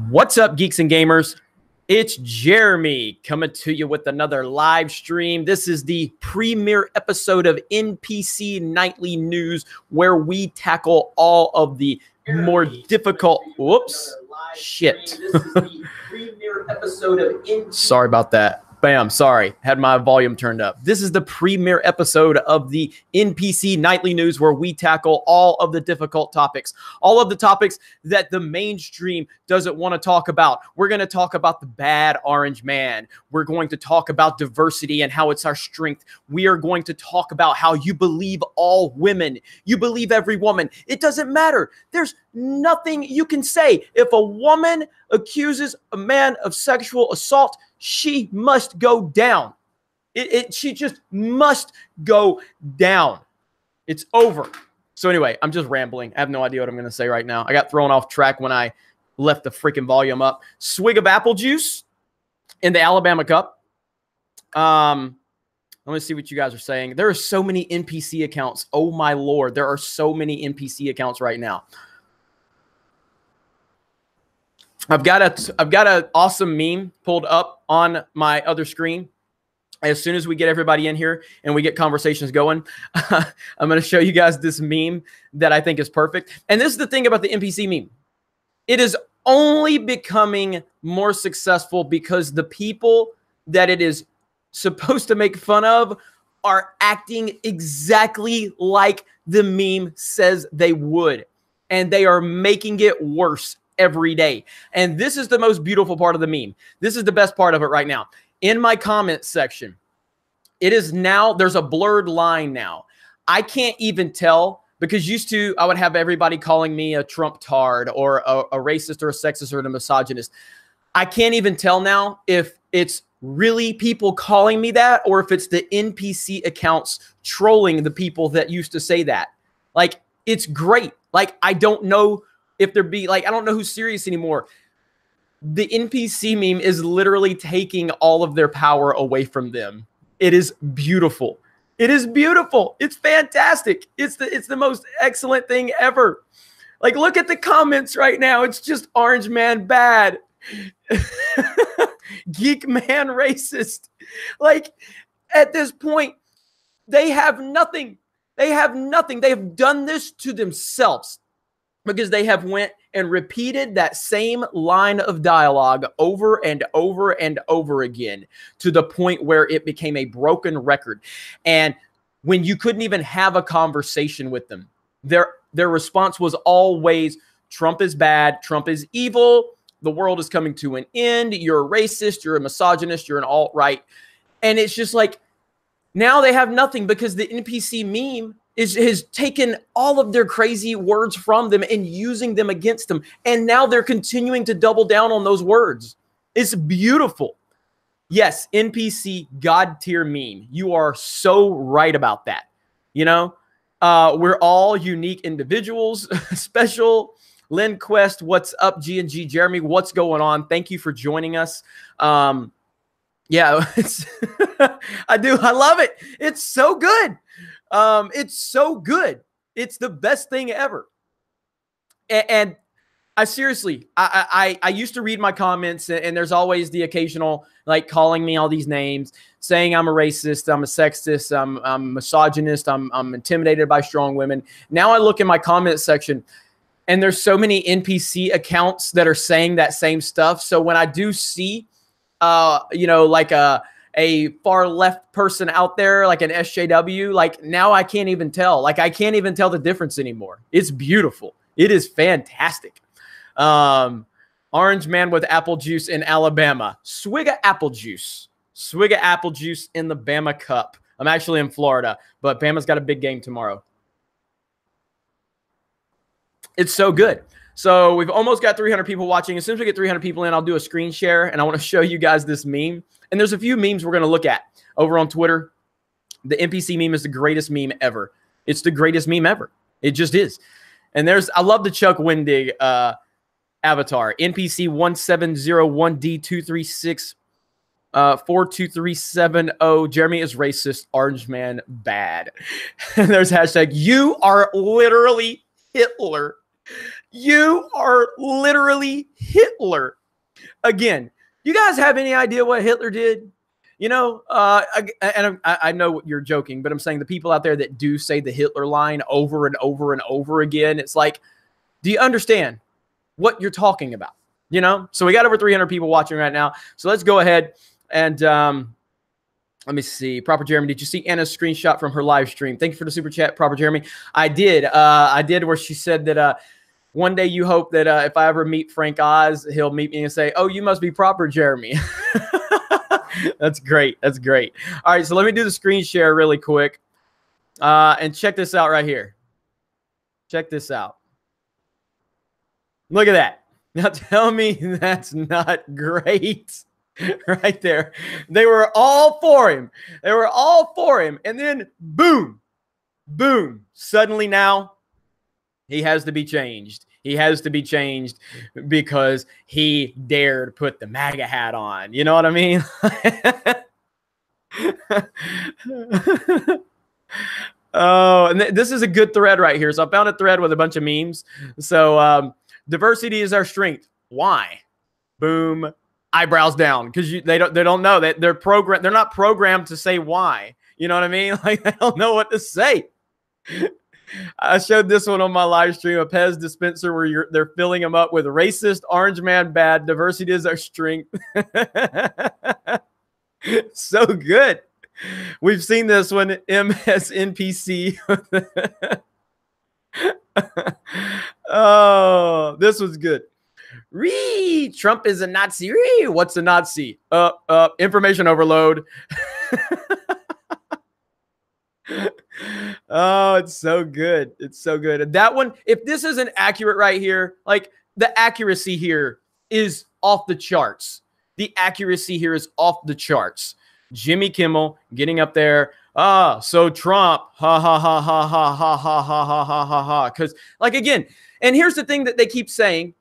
What's up, geeks and gamers? It's Jeremy coming to you with another live stream. This is the premiere episode of NPC Nightly News, where we tackle all of the more difficult. Whoops, shit. This is the premiere episode of Sorry about that. Bam, sorry. Had my volume turned up. This is the premiere episode of the NPC Nightly News, where we tackle all of the difficult topics, all of the topics that the mainstream doesn't want to talk about. We're going to talk about the bad orange man. We're going to talk about diversity and how it's our strength. We are going to talk about how you believe all women. You believe every woman. It doesn't matter. There's nothing you can say. If a woman accuses a man of sexual assault, she must go down. She just must go down. It's over. So anyway, I'm just rambling. I have no idea what I'm going to say right now. I got thrown off track when I left the freaking volume up. Swig of apple juice in the Alabama Cup. Let me see what you guys are saying. There are so many NPC accounts. Oh my Lord. There are so many NPC accounts right now. I've got an awesome meme pulled up on my other screen. As soon as we get everybody in here and we get conversations going, I'm going to show you guys this meme that I think is perfect. And this is the thing about the NPC meme. It is only becoming more successful because the people that it is supposed to make fun of are acting exactly like the meme says they would. And they are making it worse every day. And this is the most beautiful part of the meme. This is the best part of it right now. In my comment section, it is now, there's a blurred line now. I can't even tell, because used to, I would have everybody calling me a Trump tard or a racist or a sexist or a misogynist. I can't even tell now if it's really people calling me that or if it's the NPC accounts trolling the people that used to say that. Like, it's great. Like, I don't know if there be, like, I don't know who's serious anymore. The NPC meme is literally taking all of their power away from them. It is beautiful. It is beautiful. It's fantastic. It's the most excellent thing ever. Like, look at the comments right now. It's just orange man bad. Geek man racist. Like, at this point, they have nothing. They have nothing. They have done this to themselves, because they have went and repeated that same line of dialogue over and over and over again to the point where it became a broken record. And when you couldn't even have a conversation with them, their response was always, Trump is bad, Trump is evil, the world is coming to an end, you're a racist, you're a misogynist, you're an alt-right. And it's just like, now they have nothing, because the NPC meme has taken all of their crazy words from them and using them against them. And now they're continuing to double down on those words. It's beautiful. Yes, NPC God tier meme. You are so right about that. You know, we're all unique individuals. Special Lynn Quest, what's up? G&G Jeremy, what's going on? Thank you for joining us. Yeah, it's I love it. It's so good. It's so good. It's the best thing ever. And I seriously, I used to read my comments, and there's always the occasional, like, calling me all these names, saying I'm a racist, I'm a sexist, I'm a misogynist, I'm intimidated by strong women. Now I look in my comment section, and there's so many NPC accounts that are saying that same stuff. So when I do see, you know, like a far left person out there, like an SJW, like, now I can't even tell. Like, I can't even tell the difference anymore. It's beautiful. It is fantastic. Orange man with apple juice in Alabama. Swig of apple juice. Swig of apple juice in the Bama Cup. I'm actually in Florida, but Bama's got a big game tomorrow. It's so good. So we've almost got 300 people watching. As soon as we get 300 people in, I'll do a screen share, and I want to show you guys this meme. And there's a few memes we're going to look at over on Twitter. The NPC meme is the greatest meme ever. It's the greatest meme ever. It just is. And I love the Chuck Wendig avatar. NPC 1701D236 42370. Jeremy is racist. Orange man bad. There's hashtag, you are literally Hitler. You are literally Hitler. Again, you guys have any idea what Hitler did? You know, I know you're joking, but I'm saying the people out there that do say the Hitler line over and over and over again, it's like, do you understand what you're talking about? You know, so we got over 300 people watching right now. So let's go ahead and let me see. Proper Jeremy, did you see Anna's screenshot from her live stream? Thank you for the super chat, Proper Jeremy. I did. I did, where she said that one day you hope that if I ever meet Frank Oz, he'll meet me and say, "Oh, you must be Proper Jeremy." That's great. That's great. All right, so let me do the screen share really quick. And check this out right here. Check this out. Look at that. Now tell me that's not great. Right there. They were all for him. They were all for him. And then boom, boom. Suddenly now he has to be changed. He has to be changed because he dared put the MAGA hat on. You know what I mean? Oh, and this is a good thread right here. So I found a thread with a bunch of memes. So diversity is our strength. Why? Boom. Eyebrows down, because they don't know that they're not programmed to say why. You know what I mean? Like, they don't know what to say. I showed this one on my live stream, a Pez dispenser where they're filling them up with racist, orange man bad, diversity is our strength. So good. We've seen this one, MSNPC. Oh, this was good. Trump is a Nazi. What's a Nazi? Information overload. Oh, it's so good. It's so good. That one, if this isn't accurate right here, like the accuracy here is off the charts. The accuracy here is off the charts. Jimmy Kimmel getting up there. So Trump, ha ha ha ha ha ha ha ha ha ha ha ha. Because, like, again, and here's the thing that they keep saying.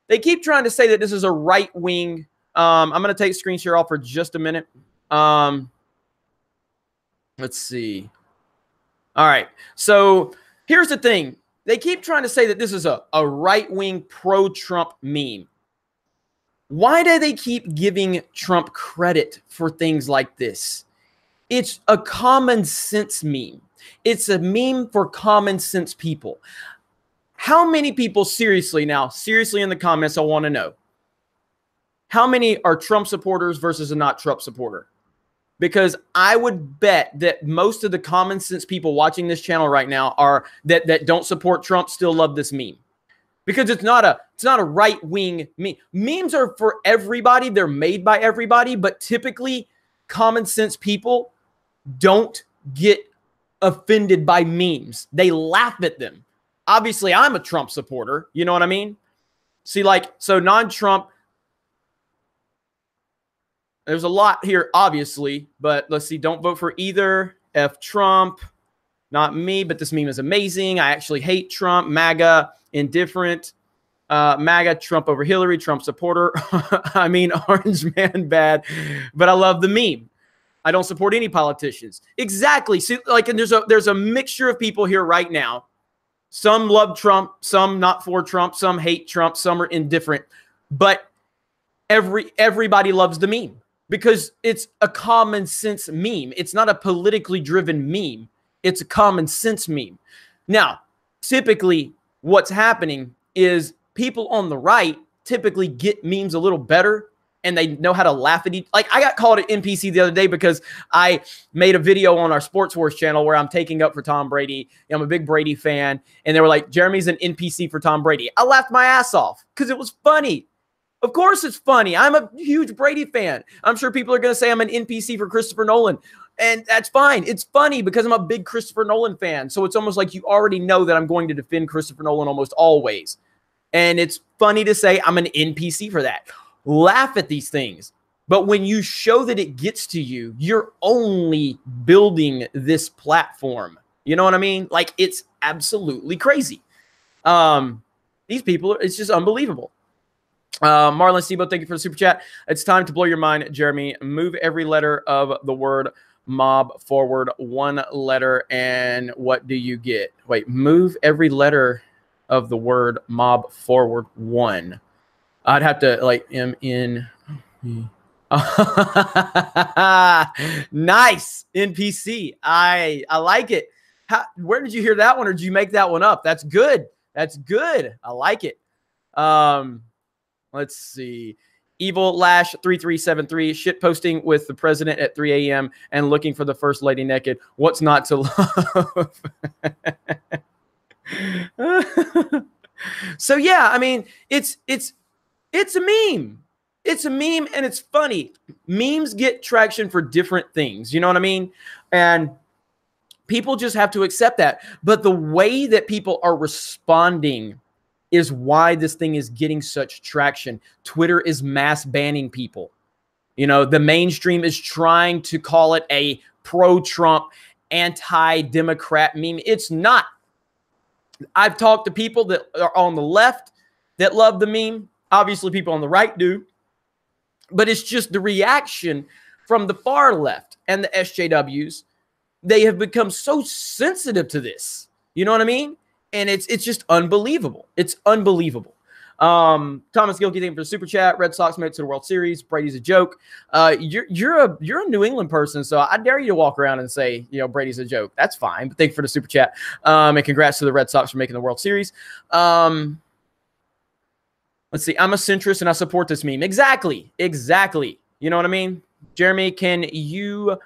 They keep trying to say that this is a right wing. I'm going to take screen share off for just a minute. Let's see. All right. So here's the thing. They keep trying to say that this is a right wing pro-Trump meme. Why do they keep giving Trump credit for things like this? It's a common sense meme. It's a meme for common sense people. How many people seriously in the comments, I want to know. How many are Trump supporters versus a not Trump supporter? Because I would bet that most of the common sense people watching this channel right now are that don't support Trump still love this meme. Because it's not a right-wing meme. Memes are for everybody. They're made by everybody, but typically common sense people don't get offended by memes. They laugh at them. Obviously, I'm a Trump supporter. You know what I mean? See, like, so non-Trump, there's a lot here, obviously, but let's see. Don't vote for either. F Trump. Not me, but this meme is amazing. I actually hate Trump. MAGA, indifferent. MAGA, Trump over Hillary, Trump supporter. I mean, orange man bad, but I love the meme. I don't support any politicians. Exactly. See, like, and there's a mixture of people here right now. Some love Trump, some not for Trump, some hate Trump, some are indifferent. But everybody loves the meme because it's a common sense meme. It's not a politically driven meme. It's a common sense meme. Now, typically what's happening is people on the right typically get memes a little better and they know how to laugh at each. Like, I got called an NPC the other day because I made a video on our Sports Wars channel where I'm taking up for Tom Brady. I'm a big Brady fan. And they were like, Jeremy's an NPC for Tom Brady. I laughed my ass off because it was funny. Of course it's funny. I'm a huge Brady fan. I'm sure people are going to say I'm an NPC for Christopher Nolan. And that's fine. It's funny because I'm a big Christopher Nolan fan. So it's almost like you already know that I'm going to defend Christopher Nolan almost always. And it's funny to say I'm an NPC for that. Laugh at these things. But when you show that it gets to you, you're only building this platform. You know what I mean? Like, it's absolutely crazy. These people, it's just unbelievable. Marlon Stebo, thank you for the super chat. It's time to blow your mind, Jeremy. Move every letter of the word mob forward one letter, and what do you get? Wait, move every letter. of the word mob forward 1. I'd have to like MN. Nice NPC. I like it. Where did you hear that one, or did you make that one up? That's good. That's good. I like it. Let's see. Evil Lash 3373 shit posting with the president at 3 a.m. and looking for the first lady naked. What's not to love? So yeah, I mean, it's a meme. It's a meme and it's funny. Memes get traction for different things. You know what I mean? And people just have to accept that. But the way that people are responding is why this thing is getting such traction. Twitter is mass banning people. You know, the mainstream is trying to call it a pro-Trump, anti-Democrat meme. It's not. I've talked to people that are on the left that love the meme. Obviously, people on the right do. But it's just the reaction from the far left and the SJWs. They have become so sensitive to this. You know what I mean? And it's just unbelievable. It's unbelievable. Thomas Gilkey, thank you for the super chat. Red Sox made it to the World Series. Brady's a joke. You're a New England person, so I dare you to walk around and say, you know, Brady's a joke. That's fine. But thank you for the super chat. And congrats to the Red Sox for making the World Series. Let's see. I'm a centrist and I support this meme. Exactly. Exactly. You know what I mean? Jeremy, can you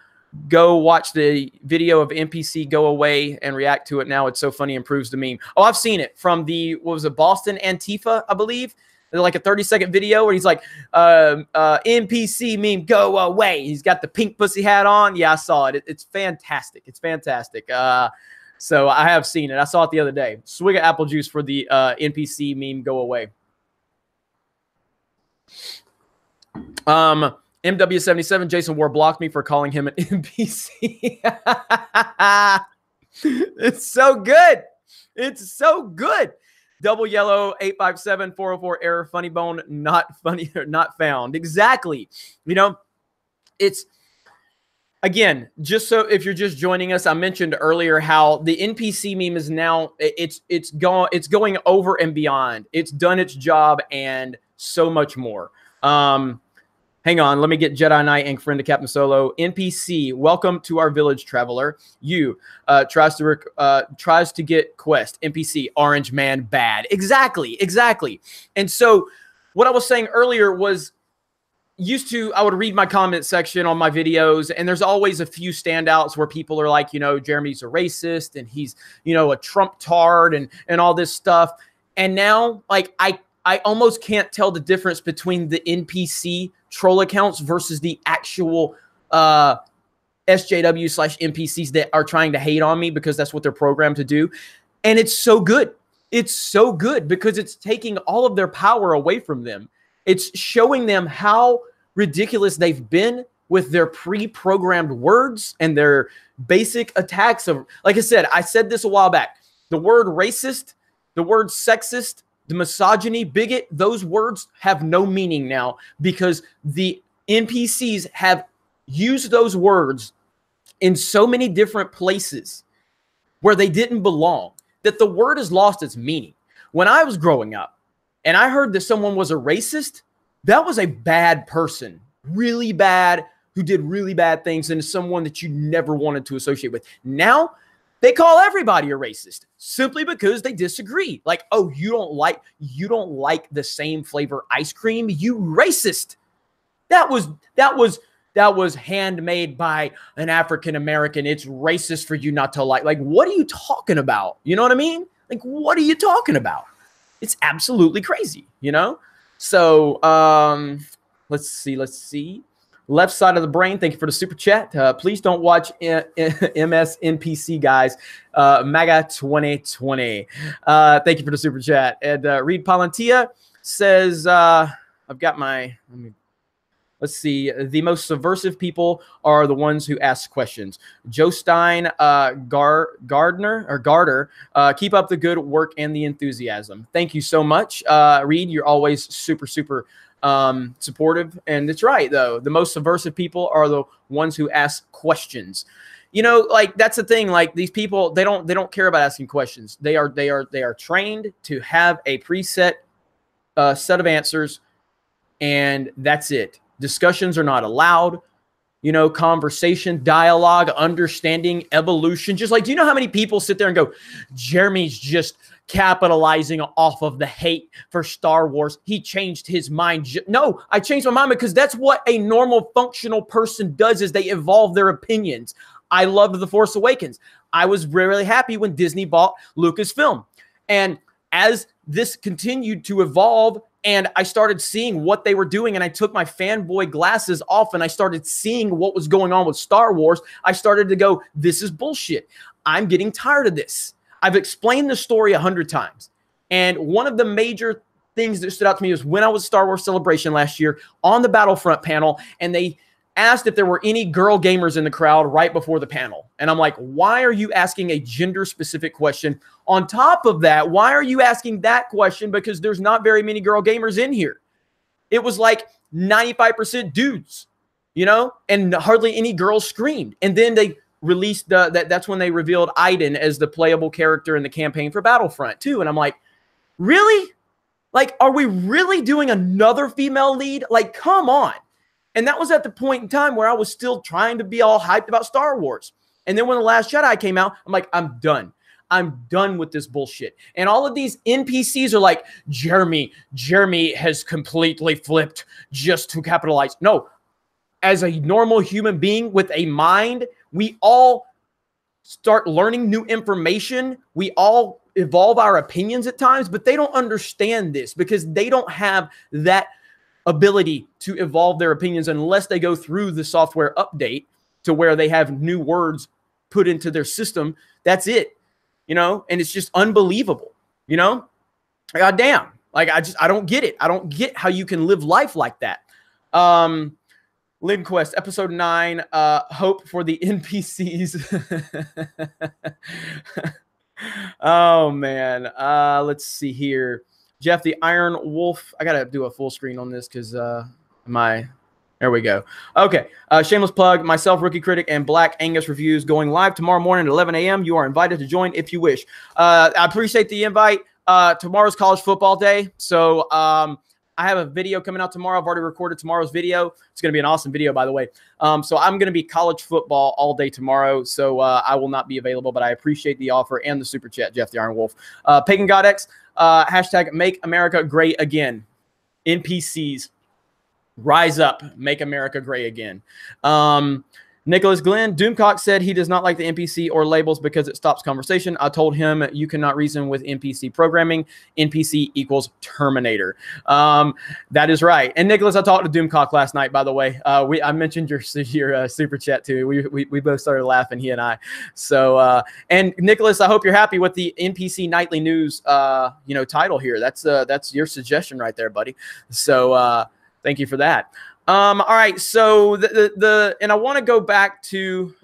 go watch the video of NPC go away and react to it now? It's so funny and proves the meme. Oh, I've seen it from the, what was it, Boston Antifa, I believe. They're like a 30-second video where he's like, NPC meme, go away. He's got the pink pussy hat on. Yeah, I saw it. It's fantastic. It's fantastic. So I have seen it. I saw it the other day. Swig of apple juice for the NPC meme, go away. MW77, Jason Ward blocked me for calling him an NPC. It's so good. It's so good. Double yellow 857 404 error, funny bone, not funny or not found. Exactly. You know, it's again, just so if you're just joining us, I mentioned earlier how the NPC meme is now it's going over and beyond. It's done its job and so much more. Hang on, let me get Jedi Knight and friend to Captain Solo. NPC, welcome to our village, traveler. You tries to get quest. NPC, orange man, bad. Exactly, exactly. And so what I was saying earlier was I would read my comment section on my videos, and there's always a few standouts where people are like, you know, Jeremy's a racist and he's, you know, a Trump tard and all this stuff. And now, like, I almost can't tell the difference between the NPC troll accounts versus the actual SJW/NPCs that are trying to hate on me because that's what they're programmed to do. And it's so good. It's so good because it's taking all of their power away from them. It's showing them how ridiculous they've been with their pre-programmed words and their basic attacks of, like I said this a while back, the word racist, the word sexist, the misogyny, bigot, those words have no meaning now because the NPCs have used those words in so many different places where they didn't belong that the word has lost its meaning. When I was growing up and I heard that someone was a racist, that was a bad person, really bad, who did really bad things and someone that you never wanted to associate with. Now, they call everybody a racist simply because they disagree. Like, oh, you don't like the same flavor ice cream, you racist. That was handmade by an African American. It's racist for you not to like. Like, what are you talking about? You know what I mean? Like, what are you talking about? It's absolutely crazy, you know? So, let's see. Left side of the brain, thank you for the super chat. Please don't watch MSNPC, guys. MAGA 2020. Thank you for the super chat. And Reed Palantia says, I've got my, let's see. The most subversive people are the ones who ask questions. Joe Stein, Gardner, keep up the good work and the enthusiasm. Thank you so much. Reed, you're always super supportive, and it's right though. The most subversive people are the ones who ask questions. you know, like that's the thing. Like these people, they don't care about asking questions. They are trained to have a preset set of answers, and that's it. Discussions are not allowed. You know, conversation, dialogue, understanding, evolution. Just like, do you know how many people sit there and go, Jeremy's just capitalizing off of the hate for Star Wars. He changed his mind. No, I changed my mind because that's what a normal functional person does, is they evolve their opinions. I loved The Force Awakens. I was really happy when Disney bought Lucasfilm. And as this continued to evolve, and I started seeing what they were doing, and I took my fanboy glasses off and I started seeing what was going on with Star Wars, I started to go, this is bullshit. I'm getting tired of this. I've explained the story 100 times. And one of the major things that stood out to me was when I was Star Wars Celebration last year on the Battlefront panel, and they asked if there were any girl gamers in the crowd right before the panel. And I'm like, why are you asking a gender-specific question? On top of that, why are you asking that question? Because there's not very many girl gamers in here. It was like 95% dudes, you know, and hardly any girls screamed. And then they released that's when they revealed Iden as the playable character in the campaign for Battlefront too. And I'm like, really? Like, are we really doing another female lead? Like, come on. And that was at the point in time where I was still trying to be all hyped about Star Wars. And then when The Last Jedi came out, I'm like, I'm done. I'm done with this bullshit. And all of these NPCs are like, Jeremy has completely flipped just to capitalize. No, as a normal human being with a mind, we all start learning new information. We all evolve our opinions at times, but they don't understand this because they don't have that ability to evolve their opinions unless they go through the software update to where they have new words put into their system. That's it, you know, and it's just unbelievable, you know, God damn. Like, I don't get it. I don't get how you can live life like that. LinQuest, episode 9, hope for the NPCs. Oh, man. Let's see here. Jeff, the Iron Wolf. I got to do a full screen on this because there we go. Okay. Shameless plug. Myself, Rookie Critic, and Black Angus Reviews going live tomorrow morning at 11 a.m. You are invited to join if you wish. I appreciate the invite. Tomorrow's college football day. So I have a video coming out tomorrow. I've already recorded tomorrow's video. It's going to be an awesome video, by the way. So I'm going to be college football all day tomorrow. So I will not be available, but I appreciate the offer and the super chat, Jeff the Iron Wolf. Pagan God X, hashtag make America great again. NPCs, rise up, make America great again. Nicholas Glenn, Doomcock said he does not like the NPC or labels because it stops conversation. I told him you cannot reason with NPC programming. NPC equals Terminator. That is right. And Nicholas, I talked to Doomcock last night, by the way. I mentioned your super chat too. We both started laughing, he and I. So, and Nicholas, I hope you're happy with the Npc Nightly News, title here. That's your suggestion right there, buddy. So, thank you for that. All right, so and I want to go back to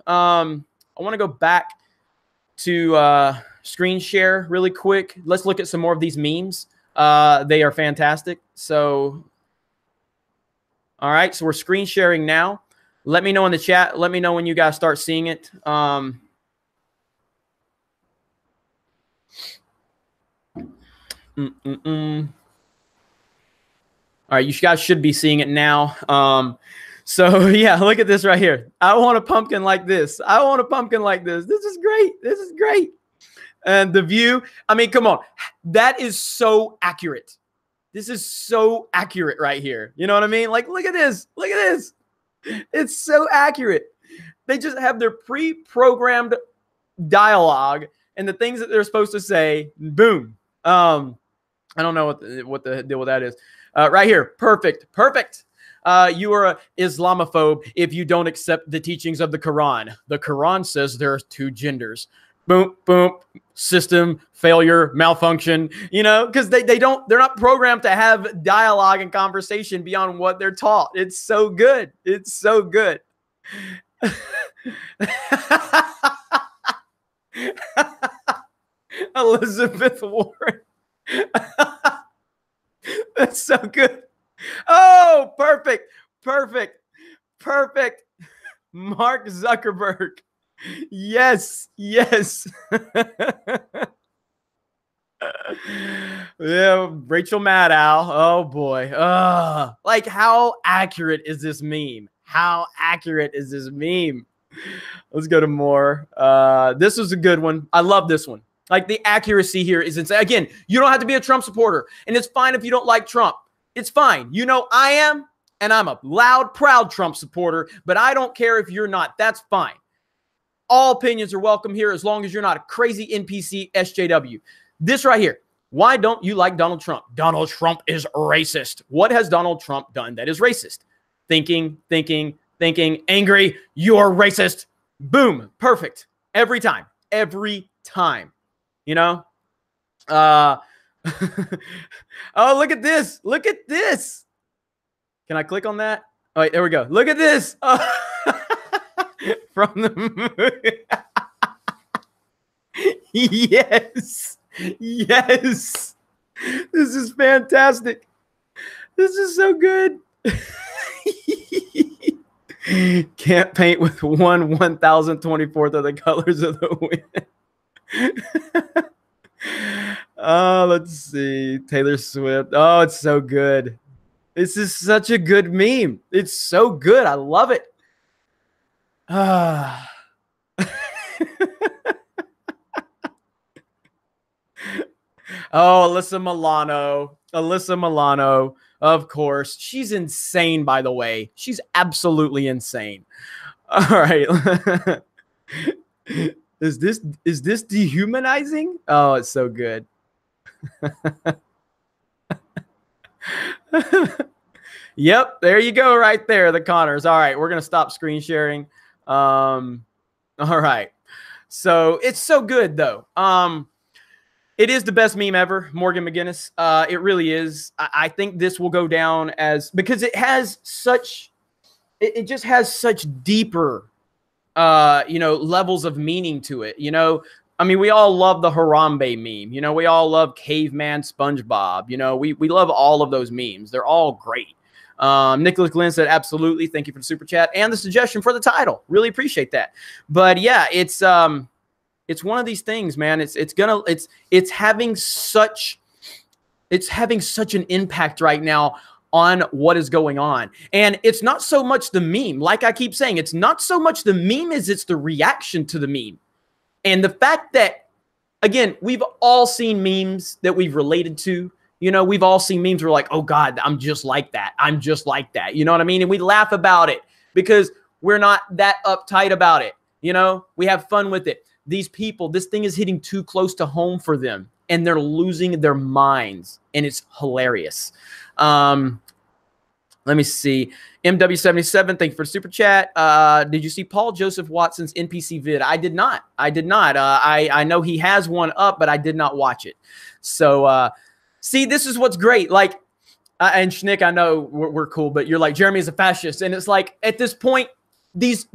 screen share really quick. Let's look at some more of these memes. They are fantastic. So, all right, so we're screen sharing now. Let me know in the chat. Let me know when you guys start seeing it. All right, you guys should be seeing it now. So, yeah, look at this right here. I want a pumpkin like this. I want a pumpkin like this. This is great. This is great. And the view, I mean, come on. That is so accurate. This is so accurate right here. You know what I mean? Like, look at this. Look at this. It's so accurate. They just have their pre-programmed dialogue and the things that they're supposed to say. Boom. I don't know what the deal with that is. Right here. Perfect. Perfect. You are an Islamophobe if you don't accept the teachings of the Quran. The Quran says there are 2 genders. Boom, boom, system, failure, malfunction, you know, because they're not programmed to have dialogue and conversation beyond what they're taught. It's so good. It's so good. Elizabeth Warren. That's so good. Oh, perfect. Perfect. Perfect. Mark Zuckerberg. Yes. Yes. Yeah, Rachel Maddow. Oh boy. Like, how accurate is this meme? How accurate is this meme? Let's go to more. This was a good one. I love this one. Like, the accuracy here is insane. Again, you don't have to be a Trump supporter, and it's fine if you don't like Trump. It's fine. You know I am, and I'm a loud, proud Trump supporter, but I don't care if you're not. That's fine. All opinions are welcome here as long as you're not a crazy NPC SJW. This right here. Why don't you like Donald Trump? Donald Trump is racist. What has Donald Trump done that is racist? Thinking, angry, you're racist. Boom, perfect. Every time. Every time. You know? Oh, look at this. Look at this. Can I click on that? Oh, wait, there we go. Look at this. From the movie. Yes. Yes. This is fantastic. This is so good. Can't paint with 1/1024th of the colors of the wind. Oh, let's see. Taylor Swift. Oh, it's so good. This is such a good meme. It's so good. I love it. Ah. Oh, Alyssa Milano. Alyssa Milano, of course. She's insane, by the way. She's absolutely insane. All right. Is this dehumanizing? Oh, it's so good. Yep, there you go right there, the Connors. All right, we're going to stop screen sharing. All right. So it's so good, though. It is the best meme ever, Morgan McGinnis. It really is. I think this will go down as, because it has such, it just has such deeper, levels of meaning to it. You know, I mean, we all love the Harambe meme. You know, we all love Caveman SpongeBob. You know, we love all of those memes. They're all great. Nicholas Glenn said, absolutely. Thank you for the super chat and the suggestion for the title. Really appreciate that. But yeah, it's one of these things, man. It's having such an impact right now on what is going on. And it's not so much the meme. Like I keep saying, it's not so much the meme as it's the reaction to the meme. And the fact that, again, we've all seen memes that we've related to. You know, we've all seen memes where we're like, oh God, I'm just like that. I'm just like that. You know what I mean? And we laugh about it because we're not that uptight about it. You know, we have fun with it. These people, this thing is hitting too close to home for them and they're losing their minds, and it's hilarious. Let me see. MW77, thank you for the super chat. Did you see Paul Joseph Watson's NPC vid? I did not. I know he has one up, but I did not watch it. So, see, this is what's great. Like, and Schnick, I know we're cool, but you're like, Jeremy is a fascist. And it's like, at this point, these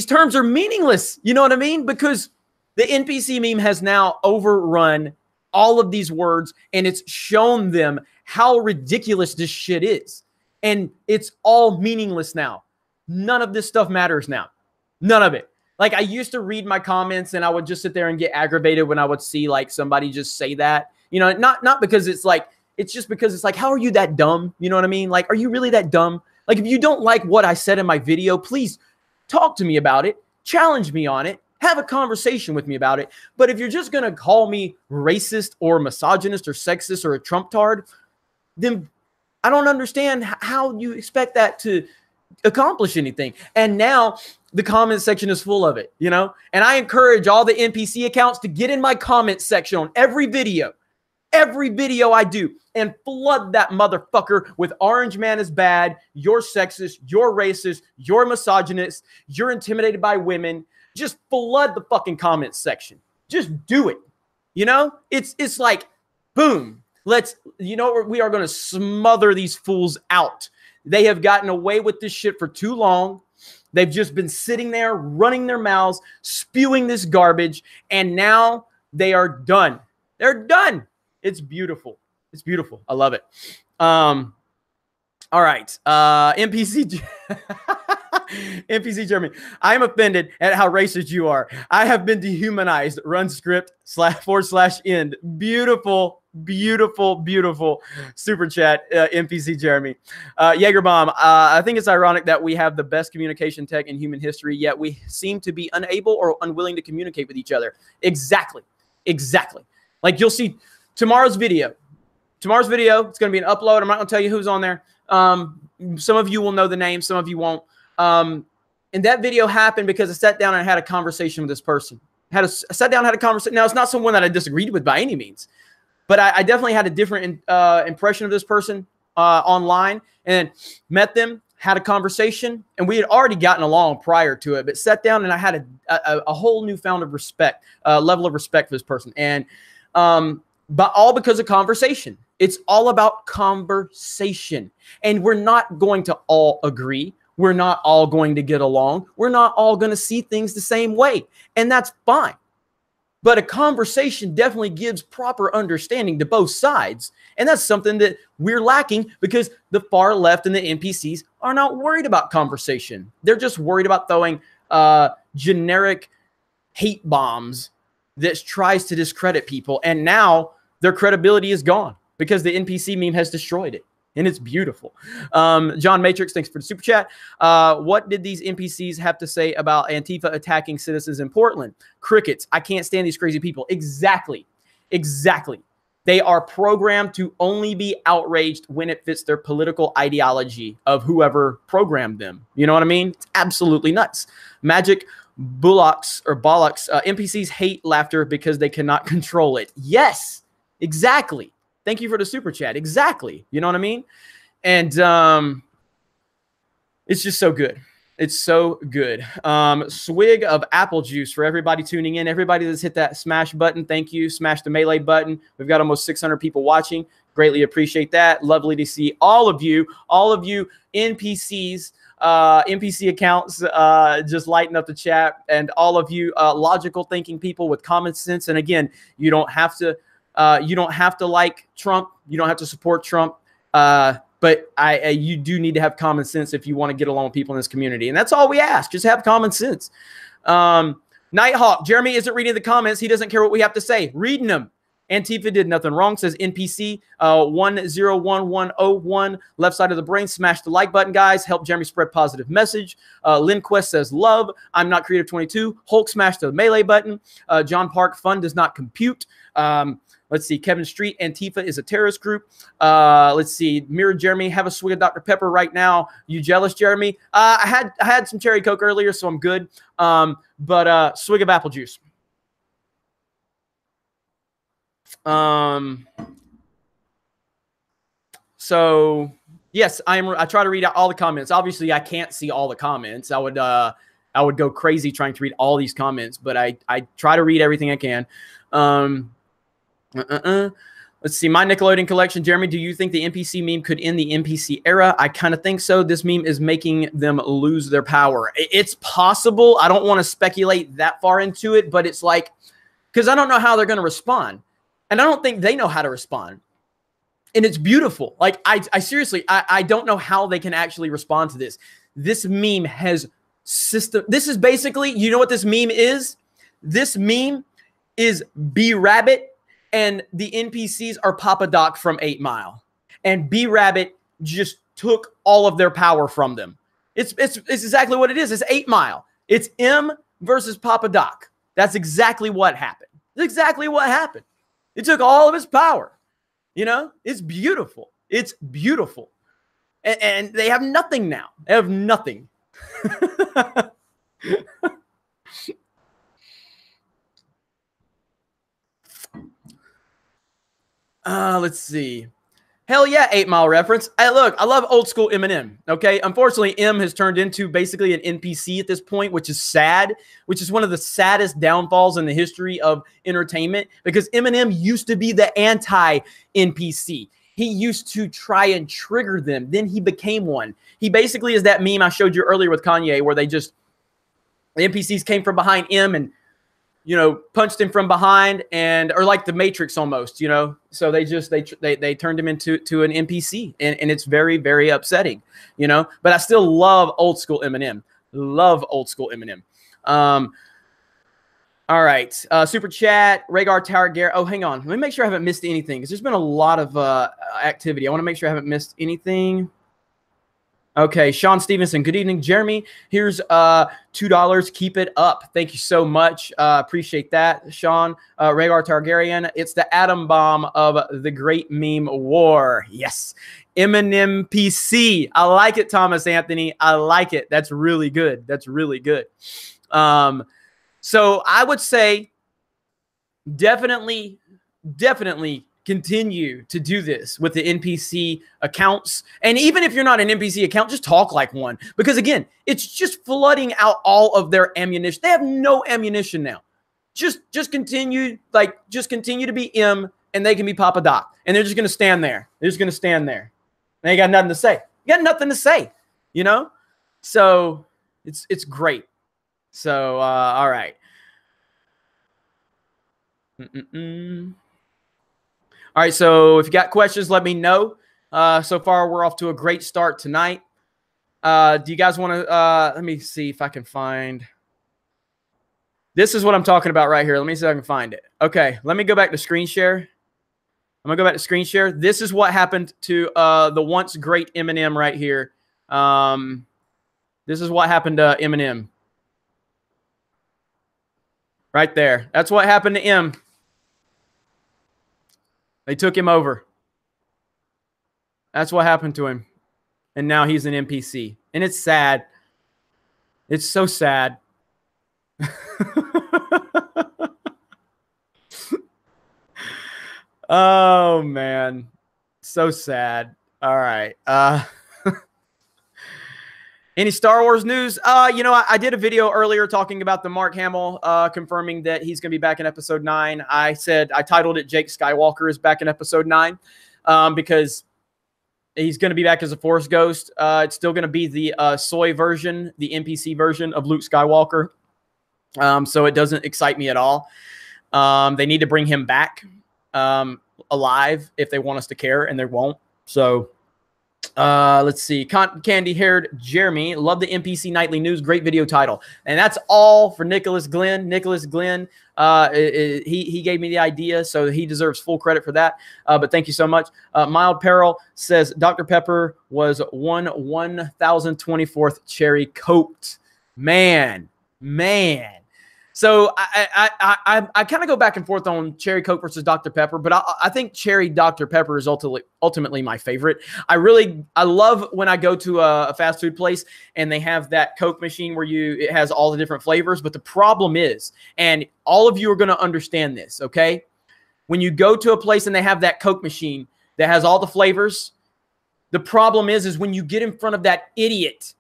terms are meaningless. You know what I mean? Because the NPC meme has now overrun all of these words, and it's shown them how ridiculous this shit is. And it's all meaningless now. None of this stuff matters now. None of it. Like, I used to read my comments and I would just sit there and get aggravated when I would see like somebody just say that, you know, not because it's like, it's just because it's like, how are you that dumb? You know what I mean? Like, are you really that dumb? Like, if you don't like what I said in my video, please talk to me about it, challenge me on it, have a conversation with me about it. But if you're just going to call me racist or misogynist or sexist or a Trump-tard, then I don't understand how you expect that to accomplish anything. And now the comment section is full of it, you know? And I encourage all the NPC accounts to get in my comment section on every video I do, and flood that motherfucker with orange man is bad, you're sexist, you're racist, you're misogynist, you're intimidated by women. Just flood the fucking comment section. Just do it. You know? It's like, boom. We are going to smother these fools out. They have gotten away with this shit for too long. They've just been sitting there, running their mouths, spewing this garbage, and now they are done. They're done. It's beautiful. It's beautiful. I love it. All right. NPC. NPC Jeremy, I am offended at how racist you are. I have been dehumanized. Run script //end. Beautiful, beautiful, beautiful super chat, NPC Jeremy. Jaegerbomb, I think it's ironic that we have the best communication tech in human history, yet we seem to be unable or unwilling to communicate with each other. Exactly. Exactly. Like you'll see tomorrow's video. Tomorrow's video, it's going to be an upload. I'm not going to tell you who's on there. Some of you will know the name. Some of you won't. And that video happened because I sat down and I had a conversation with this person. I sat down and had a conversation. Now, it's not someone that I disagreed with by any means, but I definitely had a different impression of this person online, and met them, had a conversation, and we had already gotten along prior to it, but sat down and I had a whole newfound of respect, level of respect for this person. And but all because of conversation. It's all about conversation. And we're not going to all agree. We're not all going to get along. We're not all going to see things the same way. And that's fine. But a conversation definitely gives proper understanding to both sides. And that's something that we're lacking because the far left and the NPCs are not worried about conversation. They're just worried about throwing generic hate bombs that tries to discredit people. And now their credibility is gone because the NPC meme has destroyed it. And it's beautiful. John Matrix, thanks for the super chat. What did these NPCs have to say about Antifa attacking citizens in Portland? Crickets. I can't stand these crazy people. Exactly. Exactly. They are programmed to only be outraged when it fits their political ideology of whoever programmed them. You know what I mean? It's absolutely nuts. Magic Bullocks or Bollocks. NPCs hate laughter because they cannot control it. Yes, exactly. Thank you for the super chat. Exactly. You know what I mean? And it's just so good. It's so good. Swig of apple juice for everybody tuning in. Everybody that's hit that smash button, thank you. Smash the melee button. We've got almost 600 people watching. Greatly appreciate that. Lovely to see all of you NPCs, NPC accounts just lighting up the chat, and all of you logical thinking people with common sense. And again, you don't have to like Trump. You don't have to support Trump. But you do need to have common sense if you want to get along with people in this community. And that's all we ask. Just have common sense. Nighthawk, Jeremy isn't reading the comments. He doesn't care what we have to say. Reading them. Antifa did nothing wrong, says NPC 101101. Left side of the brain. Smash the like button, guys. Help Jeremy spread positive message. Linquest says love. I'm not creative 22. Hulk smash the melee button. John Park, fun does not compute. Let's see. Kevin Street, Antifa is a terrorist group. Let's see. Mirror Jeremy, have a swig of Dr. Pepper right now. You jealous, Jeremy? I had some cherry Coke earlier, so I'm good. But swig of apple juice. So yes, I try to read out all the comments. Obviously, I can't see all the comments. I would go crazy trying to read all these comments, but I try to read everything I can. Let's see. My Nickelodeon collection. Jeremy, do you think the NPC meme could end the NPC era? I kind of think so. This meme is making them lose their power. It's possible. I don't want to speculate that far into it, but it's like, because I don't know how they're going to respond. And I don't think they know how to respond. And it's beautiful. Like, I seriously, I don't know how they can actually respond to this. This meme has system. This is basically, you know what this meme is? This meme is B-Rabbit, and the NPCs are Papa Doc from 8 Mile. And B-Rabbit just took all of their power from them. It's exactly what it is. It's 8 Mile. It's M versus Papa Doc. That's exactly what happened. It's exactly what happened. It took all of his power. You know, it's beautiful. It's beautiful. And they have nothing now. They have nothing. Let's see. Hell yeah, 8 Mile reference. Hey, look, I love old school Eminem, okay? Unfortunately, M has turned into basically an NPC at this point, which is sad, which is one of the saddest downfalls in the history of entertainment, because Eminem used to be the anti-NPC. He used to try and trigger them. Then he became one. He basically is that meme I showed you earlier with Kanye, where the NPCs came from behind M and, you know, punched him from behind, or like the Matrix almost, you know. So they turned him into an NPC, and it's very, very upsetting, you know. But I still love old school Eminem. Love old school Eminem. All right. Super chat, Rhaegar Tower Garrett. Oh, hang on. Let me make sure I haven't missed anything because there's been a lot of activity. I want to make sure I haven't missed anything. Okay, Sean Stevenson. Good evening, Jeremy. Here's $2. Keep it up. Thank you so much. Appreciate that, Sean. Rhaegar Targaryen. It's the atom bomb of the great meme war. Yes. Eminem PC. I like it, Thomas Anthony. I like it. That's really good. That's really good. So I would say definitely continue to do this with the NPC accounts. And even if you're not an NPC account, just talk like one. Because again, it's just flooding out all of their ammunition. They have no ammunition now. Just continue to be M, and they can be Papa Doc. And they're just going to stand there. They're just going to stand there. They got nothing to say. You got nothing to say, you know? So it's great. So, all right. All right, so if you got questions, let me know. So far, we're off to a great start tonight. Do you guys want to, let me see if I can find. This is what I'm talking about right here. Let me see if I can find it. Okay, let me go back to screen share. I'm going to go back to screen share. This is what happened to the once great Eminem right here. This is what happened to Eminem. Right there. That's what happened to M. They took him over. That's what happened to him. And now he's an NPC. And it's sad. It's so sad. Oh, man. So sad. All right. Any Star Wars news? You know, I did a video earlier talking about the Mark Hamill confirming that he's going to be back in episode 9. I titled it Jake Skywalker is back in episode 9 because he's going to be back as a Force ghost. It's still going to be the soy version, the NPC version of Luke Skywalker. So it doesn't excite me at all. They need to bring him back alive if they want us to care, and they won't. So let's see. Candy-haired Jeremy. Love the NPC Nightly News. Great video title. And that's all for Nicholas Glenn. Nicholas Glenn, he gave me the idea, so he deserves full credit for that. But thank you so much. Mild Peril says Dr. Pepper was 1024th cherry coked. Man. So I kind of go back and forth on Cherry Coke versus Dr. Pepper, but I think Cherry Dr. Pepper is ultimately my favorite. I love when I go to a fast food place and they have that Coke machine where it has all the different flavors. But the problem is, and all of you are going to understand this, okay? When you go to a place and they have that Coke machine that has all the flavors, the problem is when you get in front of that idiot.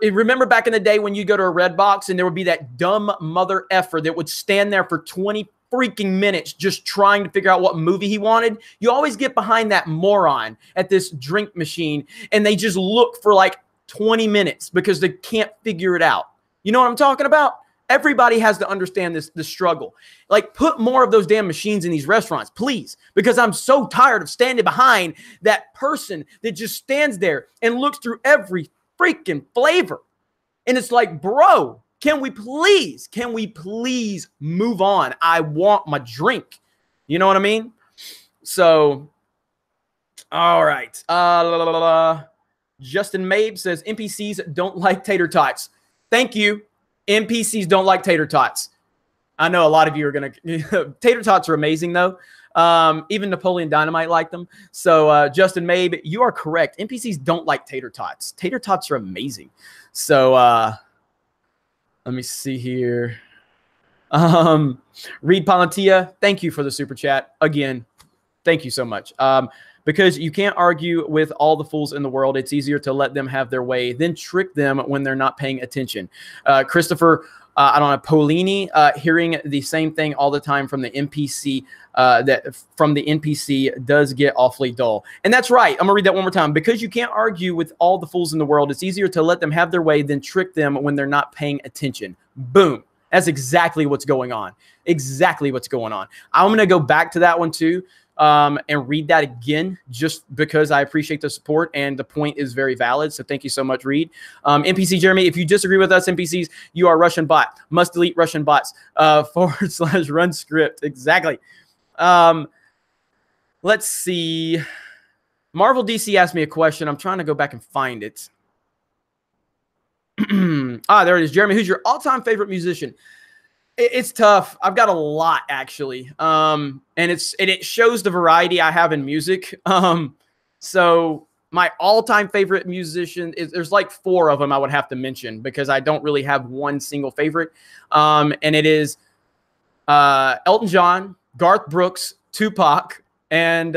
Remember back in the day when you go to a Red Box and there would be that dumb mother effer that would stand there for 20 freaking minutes just trying to figure out what movie he wanted? You always get behind that moron at this drink machine and they just look for like 20 minutes because they can't figure it out. You know what I'm talking about? Everybody has to understand the struggle. Like, put more of those damn machines in these restaurants, please, because I'm so tired of standing behind that person that just stands there and looks through every freaking flavor. And it's like, bro, can we please move on? I want my drink. You know what I mean? So, all right. Justin Mabe says NPCs don't like tater tots. Thank you. NPCs don't like tater tots. I know a lot of you are going to. Tater tots are amazing, though. Even Napoleon Dynamite liked them. So, Justin Mabe, you are correct. NPCs don't like tater tots. Tater tots are amazing. So, let me see here. Reed Palantia, thank you for the super chat. Again, thank you so much. Because you can't argue with all the fools in the world. It's easier to let them have their way than trick them when they're not paying attention. Christopher, I don't know, Polini, hearing the same thing all the time from the NPC, does get awfully dull. And that's right. I'm going to read that one more time. Because you can't argue with all the fools in the world, it's easier to let them have their way than trick them when they're not paying attention. Boom. That's exactly what's going on. Exactly what's going on. I'm going to go back to that one too. and read that again just because I appreciate the support and the point is very valid. So thank you so much, Reed. NPC Jeremy, if you disagree with us, NPCs, you are Russian bot. Must delete Russian bots. / run script. Exactly. Let's see. Marvel DC asked me a question. I'm trying to go back and find it. There it is. Jeremy, who's your all-time favorite musician? It's tough. I've got a lot, actually. And it shows the variety I have in music. So my all-time favorite musician there's like 4 of them I would have to mention because I don't really have one single favorite. And it is Elton John, Garth Brooks, Tupac, and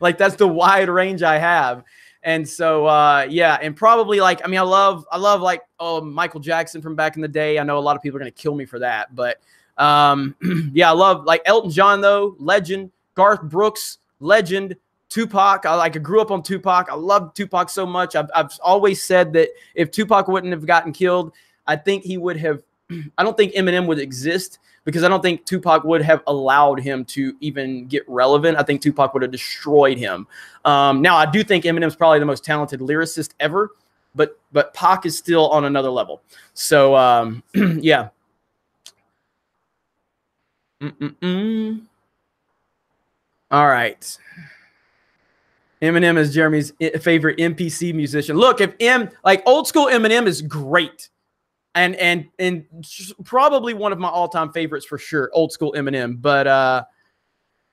like that's the wide range I have. And so yeah, and probably like I love like Michael Jackson from back in the day. I know a lot of people are gonna kill me for that, but yeah, I love like Elton John though, legend. Garth Brooks, legend. Tupac, I grew up on Tupac. I love Tupac so much. I've always said that if Tupac wouldn't have gotten killed, I think he would have. I don't think Eminem would exist because I don't think Tupac would have allowed him to even get relevant. I think Tupac would have destroyed him. Now, I do think Eminem's probably the most talented lyricist ever, but Pac is still on another level. So, yeah. All right. Eminem is Jeremy's favorite NPC musician. Look, like old school Eminem is great. And probably one of my all-time favorites for sure, old school Eminem. But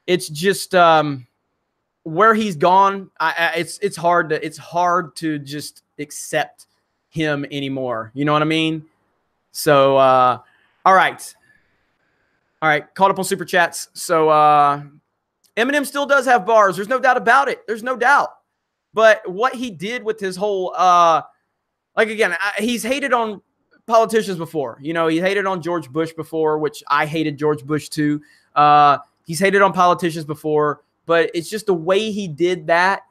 it's just where he's gone. It's hard to just accept him anymore. You know what I mean? So all right. Caught up on super chats. So Eminem still does have bars. There's no doubt about it. There's no doubt. But what he did with his whole like again, he's hated on politicians before. You know, he hated on George Bush before, which I hated George Bush too. He's hated on politicians before, but it's just the way he did that.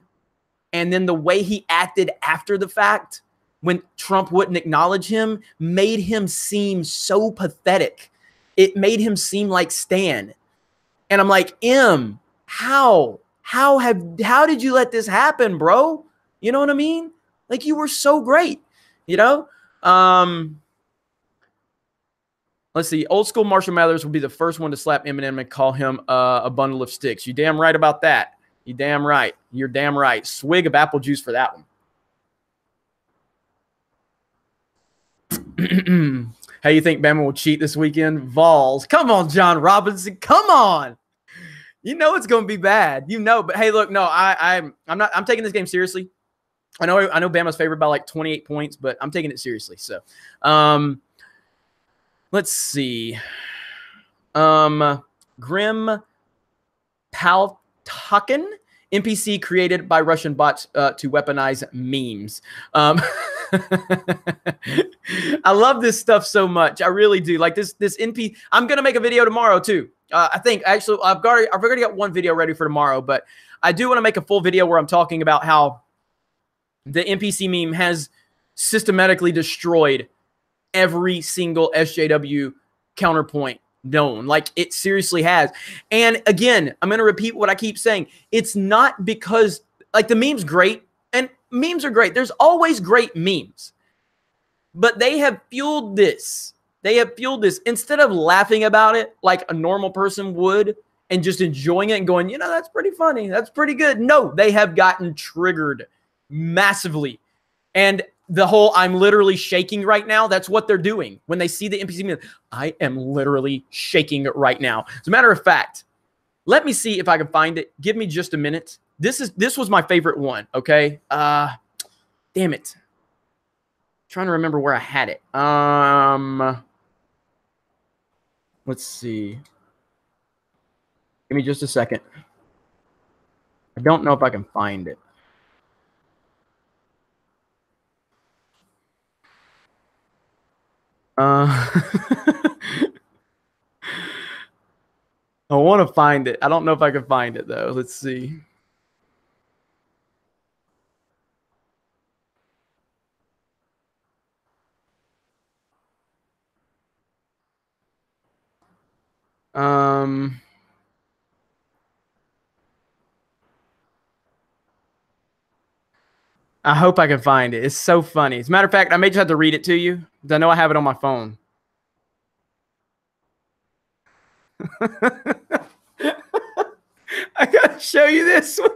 And then the way he acted after the fact when Trump wouldn't acknowledge him made him seem so pathetic. It made him seem like Stan. And I'm like, how did you let this happen, bro? You know what I mean? Like you were so great, you know? Let's see. Old school Marshall Mathers will be the first one to slap Eminem and call him a bundle of sticks. You damn right about that. You damn right. You're damn right. Swig of apple juice for that one. How you think Bama will cheat this weekend? Vols. Come on, John Robinson. Come on. You know it's going to be bad. You know, but hey, look, no, I'm taking this game seriously. I know Bama's favored by like 28 points, but I'm taking it seriously. So, let's see. Grim Paltakin, NPC created by Russian bots to weaponize memes. I love this stuff so much. I really do. Like this NPC. I'm gonna make a video tomorrow too. I think actually I've already got one video ready for tomorrow, but I do want to make a full video where I'm talking about how the NPC meme has systematically destroyed every single SJW counterpoint known. Like it seriously has. And again, I'm going to repeat what I keep saying. It's not because like the meme's great and memes are great. There's always great memes, but they have fueled this. They have fueled this instead of laughing about it like a normal person would and just enjoying it and going, you know, that's pretty funny. That's pretty good. No, they have gotten triggered massively. And the whole I'm literally shaking right now, that's what they're doing. When they see the NPC meme, I am literally shaking right now. As a matter of fact, let me see if I can find it. Give me just a minute. This was my favorite one, okay? Damn it. Trying to remember where I had it. Let's see. Give me just a second. I don't know if I can find it. I want to find it. I don't know if I can find it, though. Let's see. I hope I can find it. It's so funny. As a matter of fact, I may just have to read it to you because I know I have it on my phone. I gotta show you this one.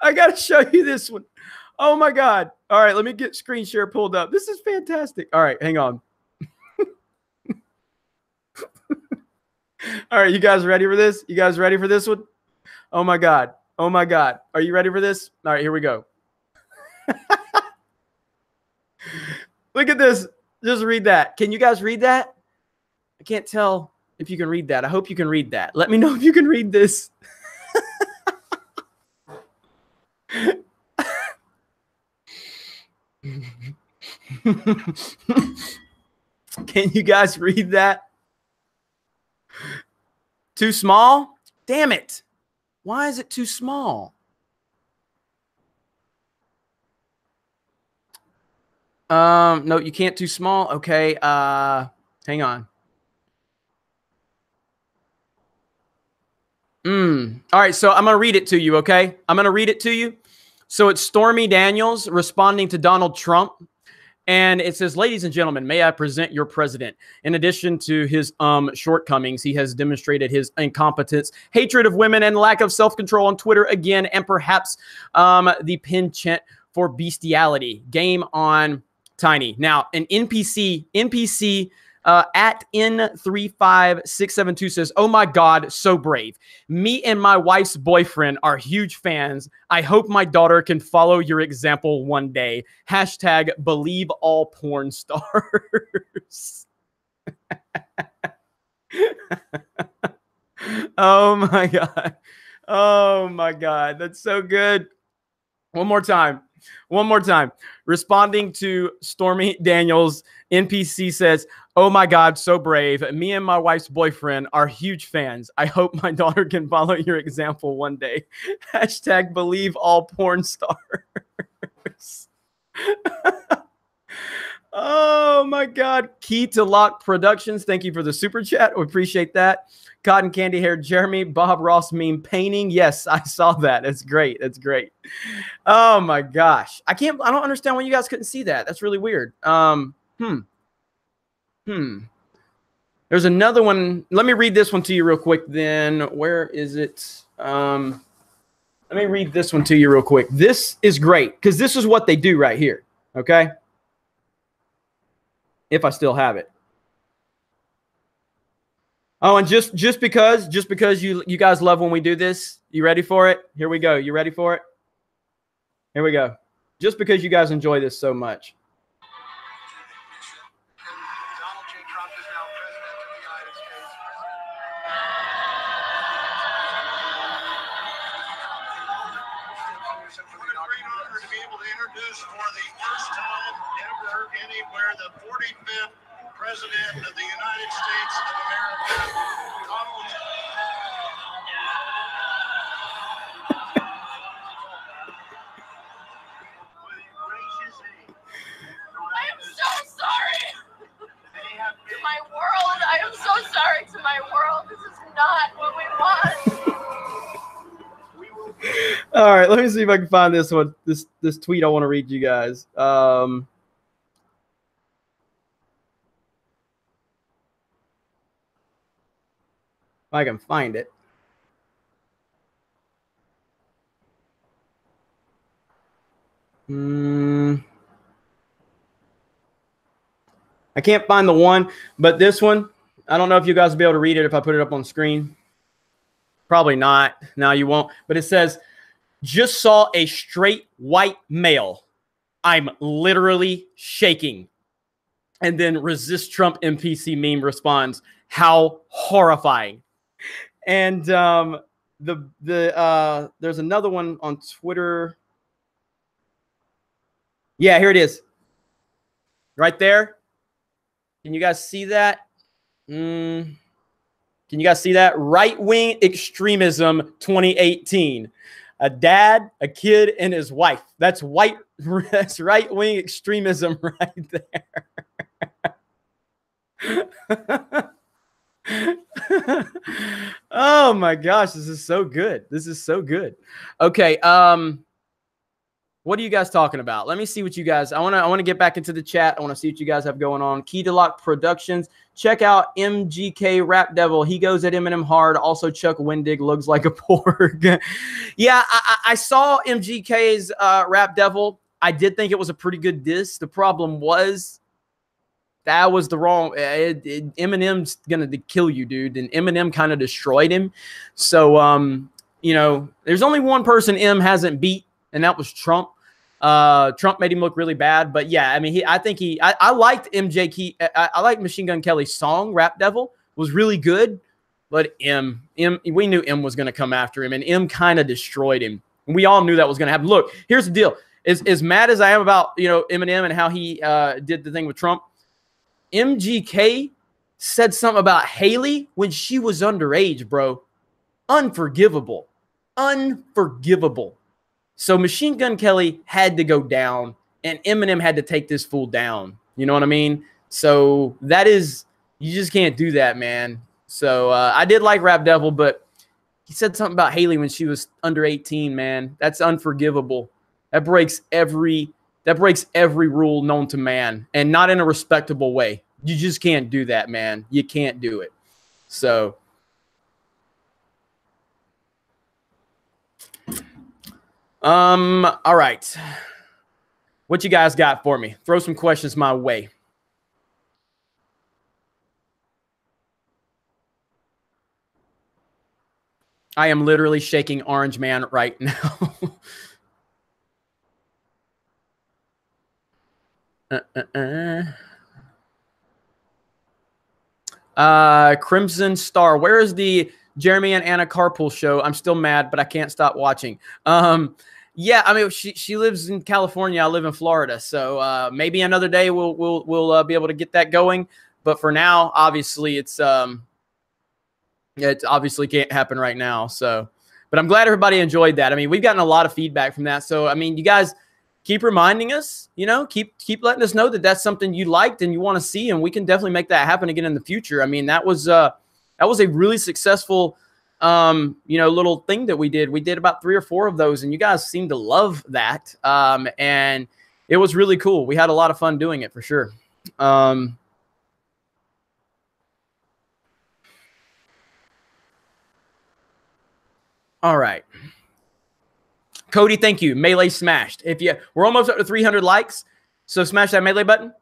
I gotta show you this one. Oh my God. All right, let me get screen share pulled up. This is fantastic. All right, hang on. All right, you guys ready for this? You guys ready for this one? Oh my God. Oh my God. Are you ready for this? All right, here we go. Look at this. Just read that. Can you guys read that? I can't tell if you can read that. I hope you can read that. Let me know if you can read this. Can you guys read that? Too small? Damn it. Why is it too small? No, you can't too small. Okay. Hang on. All right, so I'm going to read it to you, okay? I'm going to read it to you. So it's Stormy Daniels responding to Donald Trump. And it says, ladies and gentlemen, may I present your president. In addition to his shortcomings, he has demonstrated his incompetence, hatred of women, and lack of self-control on Twitter again, and perhaps the penchant for bestiality. Game on Tiny. Now, an NPC at N35672 says, oh my God, so brave. Me and my wife's boyfriend are huge fans. I hope my daughter can follow your example one day. Hashtag believe all porn stars. Oh my God. Oh my God. That's so good. One more time. One more time. Responding to Stormy Daniels, NPC says, oh my God, so brave. Me and my wife's boyfriend are huge fans. I hope my daughter can follow your example one day. Hashtag believe all porn stars. Oh my God. Key to Lock Productions. Thank you for the super chat. We appreciate that. Cotton Candy Hair Jeremy, Bob Ross meme painting. Yes, I saw that. It's great. It's great. Oh my gosh. I don't understand why you guys couldn't see that. That's really weird. There's another one. Let me read this one to you real quick then. Where is it? Let me read this one to you real quick. This is great because this is what they do right here. Okay. If I still have it. Oh, and just because you guys love when we do this, you ready for it? Here we go. You ready for it? Here we go. Just because you guys enjoy this so much. Donald J. Trump is now president of the United States. What a great honor to be able to introduce for the first time ever anywhere the 45th President of the United States of America, Donald I am so sorry to my world. I am so sorry to my world. This is not what we want. All right, let me see if I can find this one. This tweet I want to read you guys. If I can find it. I can't find the one, but this one, I don't know if you guys will be able to read it if I put it up on screen. Probably not. No, you won't. But it says, just saw a straight white male. I'm literally shaking. And then Resist Trump NPC meme responds, how horrifying. And there's another one on Twitter. Yeah, here it is. Right there. Can you guys see that? Can you guys see that? Right-wing extremism 2018. A dad, a kid, and his wife. That's right-wing extremism right there. Oh my gosh, this is so good. This is so good. Okay, what are you guys talking about? Let me see what you guys. I want to get back into the chat. I want to see what you guys have going on. Key to Lock Productions. Check out MGK Rap Devil. He goes at Eminem hard. Also, Chuck Wendig looks like a porg. Yeah, I saw MGK's Rap Devil. I did think it was a pretty good diss. The problem was that was the wrong. Eminem's gonna kill you, dude, and Eminem kind of destroyed him. So, you know, there's only one person M hasn't beat, and that was Trump. Trump made him look really bad, but yeah, I mean, I liked I liked Machine Gun Kelly's song "Rap Devil" was really good, but we knew M was going to come after him, and M kind of destroyed him. We all knew that was going to happen. Look, here's the deal: as mad as I am about Eminem and how he did the thing with Trump, MGK said something about Haley when she was underage, bro. Unforgivable, unforgivable. So Machine Gun Kelly had to go down, and Eminem had to take this fool down. You know what I mean? So that is, you just can't do that, man. So I did like Rap Devil, but he said something about Haley when she was under 18, man. That's unforgivable. That breaks every rule known to man, and not in a respectable way. You just can't do that, man. You can't do it. So all right. What you guys got for me? Throw some questions my way. I am literally shaking Orange Man right now. Crimson Star. Where is the Jeremy and Anna carpool show? I'm still mad, but I can't stop watching. Yeah, I mean, she lives in California. I live in Florida, so maybe another day we'll be able to get that going. But for now, obviously, it obviously can't happen right now. So, but I'm glad everybody enjoyed that. I mean, we've gotten a lot of feedback from that. So, I mean, you guys keep reminding us. Keep letting us know that that's something you liked and you want to see, and we can definitely make that happen again in the future. I mean, that was a really successful little thing that we did. We did about 3 or 4 of those, and you guys seemed to love that. And it was really cool. We had a lot of fun doing it for sure. All right. Cody, thank you. Melee smashed. We're almost up to 300 likes, so smash that melee button.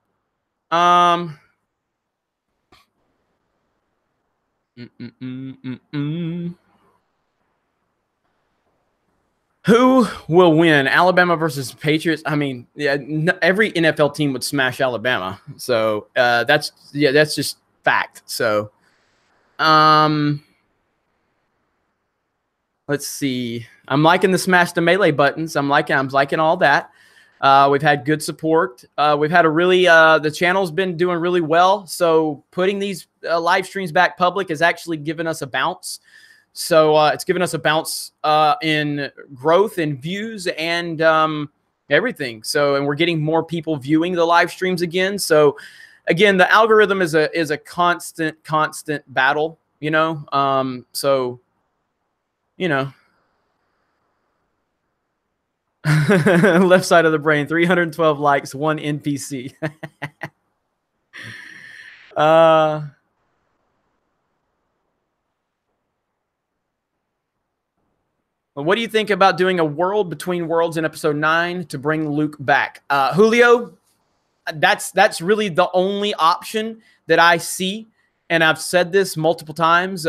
Who will win? Alabama versus Patriots? I mean, yeah, every NFL team would smash Alabama. So that's just fact. So let's see. I'm liking the smash the melee buttons. I'm liking all that. We've had good support. We've had the channel's been doing really well. So putting these live streams back public has actually given us a bounce. So it's given us a bounce in growth and views and everything. So, and we're getting more people viewing the live streams again. So again, the algorithm is a constant battle, so, left side of the brain, 312 likes, 1 NPC. What do you think about doing a world between worlds in episode 9 to bring Luke back? Julio, that's really the only option that I see. And I've said this multiple times.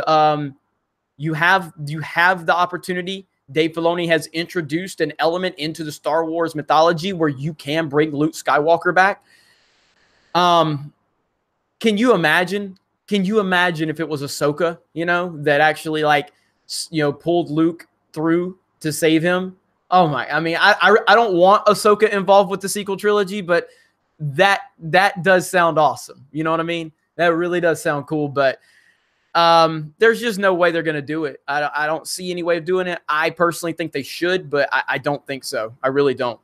You have the opportunity. Dave Filoni has introduced an element into the Star Wars mythology where you can bring Luke Skywalker back. Can you imagine? Can you imagine if it was Ahsoka, that actually pulled Luke through to save him? Oh my! I mean, I don't want Ahsoka involved with the sequel trilogy, but that does sound awesome. You know what I mean? That really does sound cool, but there's just no way they're going to do it. I don't see any way of doing it. I personally think they should, but I don't think so. I really don't.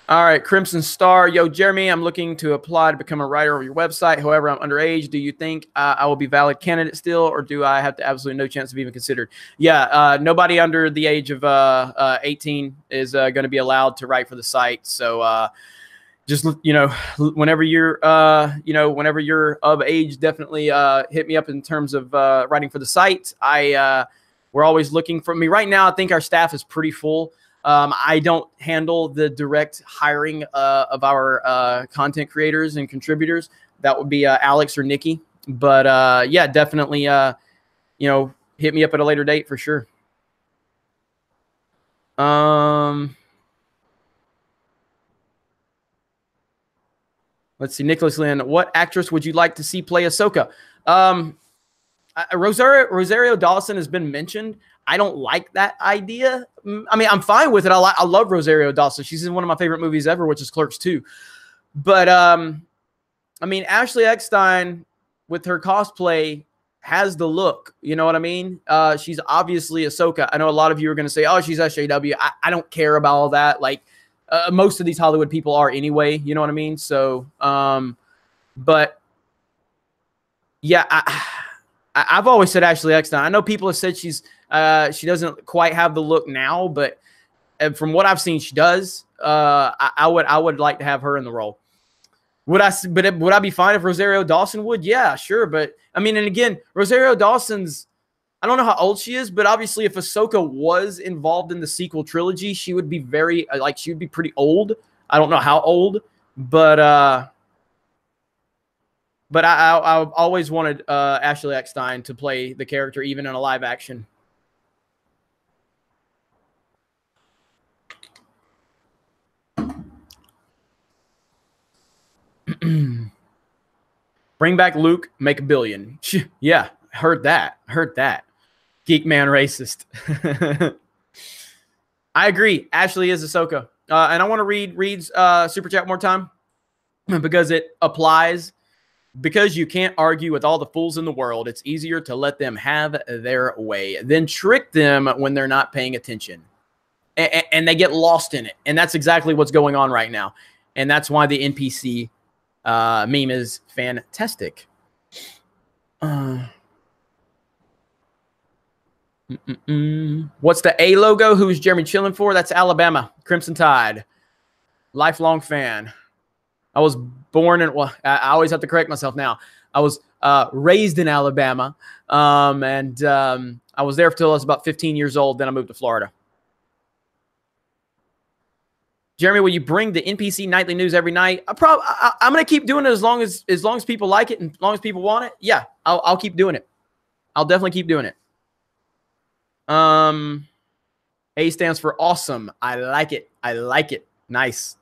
All right, Crimson Star. Yo, Jeremy, I'm looking to apply to become a writer on your website. However, I'm underage. Do you think I will be valid candidate still, or do I have to absolutely no chance of even considered? Yeah, nobody under the age of 18 is going to be allowed to write for the site. So just, whenever you're, whenever you're of age, definitely hit me up in terms of writing for the site. We're always looking for me right now. I think our staff is pretty full. I don't handle the direct hiring of our content creators and contributors. That would be Alex or Nikki. But yeah, definitely, hit me up at a later date for sure. Let's see, Nicholas Lynn. What actress would you like to see play Ahsoka? Rosario Dawson has been mentioned. I don't like that idea. I mean, I'm fine with it. I love Rosario Dawson. She's in one of my favorite movies ever, which is Clerks 2. But, I mean, Ashley Eckstein with her cosplay has the look. You know what I mean? She's obviously Ahsoka. I know a lot of you are going to say, oh, she's SJW. I don't care about all that. Like, most of these Hollywood people are anyway. You know what I mean? So, but, yeah, I've always said Ashley Eckstein. I know people have said she doesn't quite have the look now, but from what I've seen, she does. I would like to have her in the role. Would I be fine if Rosario Dawson would? Yeah, sure. But I mean, and again, Rosario Dawson's, I don't know how old she is, but obviously if Ahsoka was involved in the sequel trilogy, she would be she would be pretty old. I don't know how old, but I always wanted Ashley Eckstein to play the character, even in a live action. Bring back Luke, make $1 billion. Yeah, heard that. Geek man racist. I agree. Ashley is Ahsoka. And I want to read Reed's super chat one more time because it applies. Because you can't argue with all the fools in the world, it's easier to let them have their way than trick them when they're not paying attention. And they get lost in it. And that's exactly what's going on right now. And that's why the NPC meme is fantastic. What's the A logo? Who is Jeremy chilling for? That's Alabama. Crimson Tide. Lifelong fan. I was born in, well, I always have to correct myself now. I was raised in Alabama, and I was there until I was about 15 years old. Then I moved to Florida. Jeremy, will you bring the NPC Nightly news every night? I'm going to keep doing it as long as people like it and as long as people want it. Yeah, I'll keep doing it. I'll definitely keep doing it. A stands for awesome. I like it. I like it. Nice.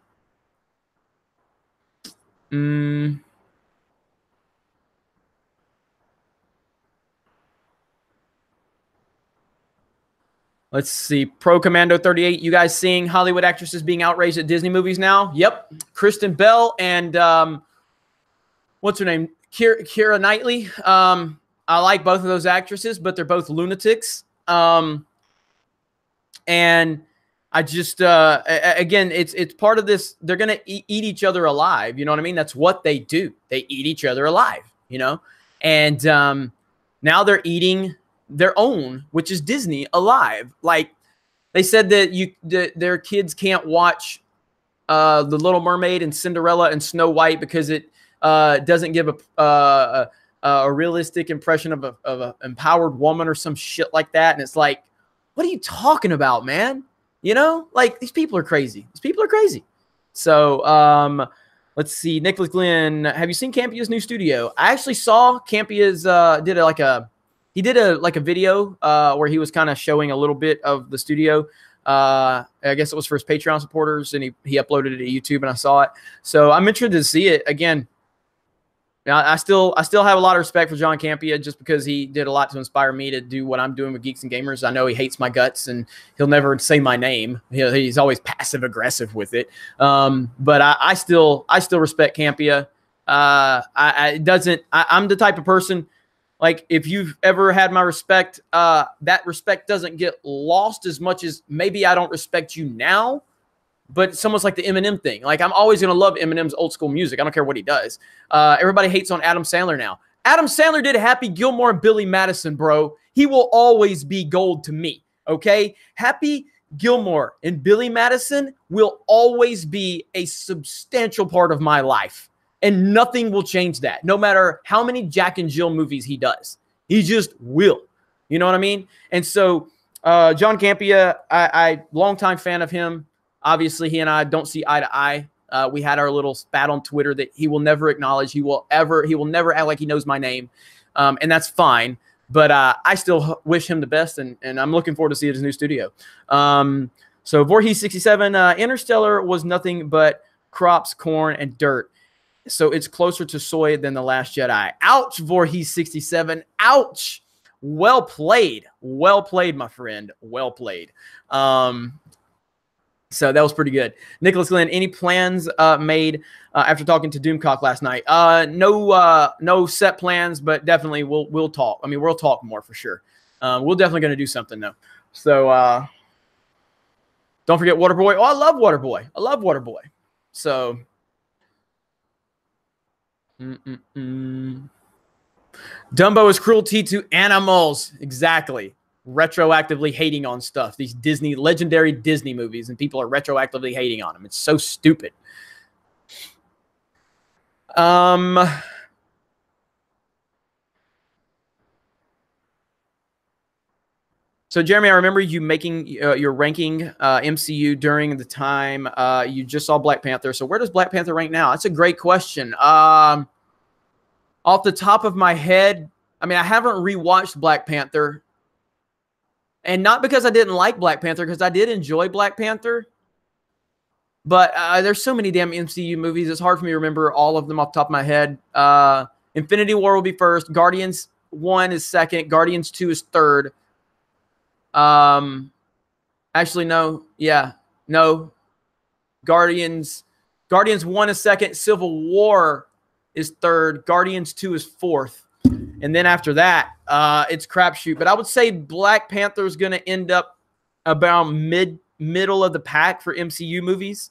Let's see. Pro Commando 38. You guys seeing Hollywood actresses being outraged at Disney movies now? Yep. Kristen Bell and what's her name? Keira Knightley. I like both of those actresses, but they're both lunatics. And I just, again, it's part of this. They're going to eat each other alive. You know what I mean? That's what they do. They eat each other alive, you know? And now they're eating their own, which is Disney, alive. Like they said that their kids can't watch The Little Mermaid and Cinderella and Snow White because it doesn't give a realistic impression of an empowered woman or some shit like that. And it's like, what are you talking about, man? You know, like these people are crazy. These people are crazy. So let's see. Nicholas Glenn, have you seen Campia's new studio? I actually saw Campia's did a video where he was kind of showing a little bit of the studio. I guess it was for his Patreon supporters, and he uploaded it to YouTube, and I saw it. So I'm interested to see it again. I still have a lot of respect for John Campia just because he did a lot to inspire me to do what I'm doing with Geeks and Gamers. I know he hates my guts and he'll never say my name. He's always passive aggressive with it. But I still respect Campia. I'm the type of person, like if you've ever had my respect, that respect doesn't get lost as much as maybe I don't respect you now, but it's almost like the Eminem thing. Like, I'm always going to love Eminem's old school music. I don't care what he does. Everybody hates on Adam Sandler now. Adam Sandler did Happy Gilmore and Billy Madison, bro. He will always be gold to me, okay? Happy Gilmore and Billy Madison will always be a substantial part of my life, and nothing will change that, no matter how many Jack and Jill movies he does. He just will. You know what I mean? And so John Campea, I longtime fan of him. Obviously, he and I don't see eye to eye. We had our little spat on Twitter that he will never acknowledge. He will never act like he knows my name. And that's fine. But I still wish him the best, and I'm looking forward to see his new studio. So Voorhees 67, Interstellar was nothing but crops, corn, and dirt. So it's closer to soy than The Last Jedi. Ouch, Voorhees 67. Ouch. Well played. Well played, my friend. Well played. So that was pretty good. Nicholas Glenn, any plans made after talking to Doomcock last night? No set plans, but definitely we'll talk. I mean, we'll talk more for sure. We're definitely going to do something though. So don't forget Waterboy. Oh, I love Waterboy. I love Waterboy. So Dumbo is cruelty to animals. Exactly. Retroactively hating on stuff. These legendary Disney movies, and people are retroactively hating on them. It's so stupid. So Jeremy, I remember you making your ranking MCU during the time you just saw Black Panther. So where does Black Panther rank now? That's a great question. Off the top of my head, I mean, I haven't rewatched Black Panther. And not because I didn't like Black Panther, because I did enjoy Black Panther. But there's so many damn MCU movies. It's hard for me to remember all of them off the top of my head. Infinity War will be first. Guardians 1 is second. Guardians 2 is third. Actually, no. Yeah. No. Guardians 1 is second. Civil War is third. Guardians 2 is fourth. And then after that, it's crapshoot. But I would say Black Panther is going to end up about middle of the pack for MCU movies.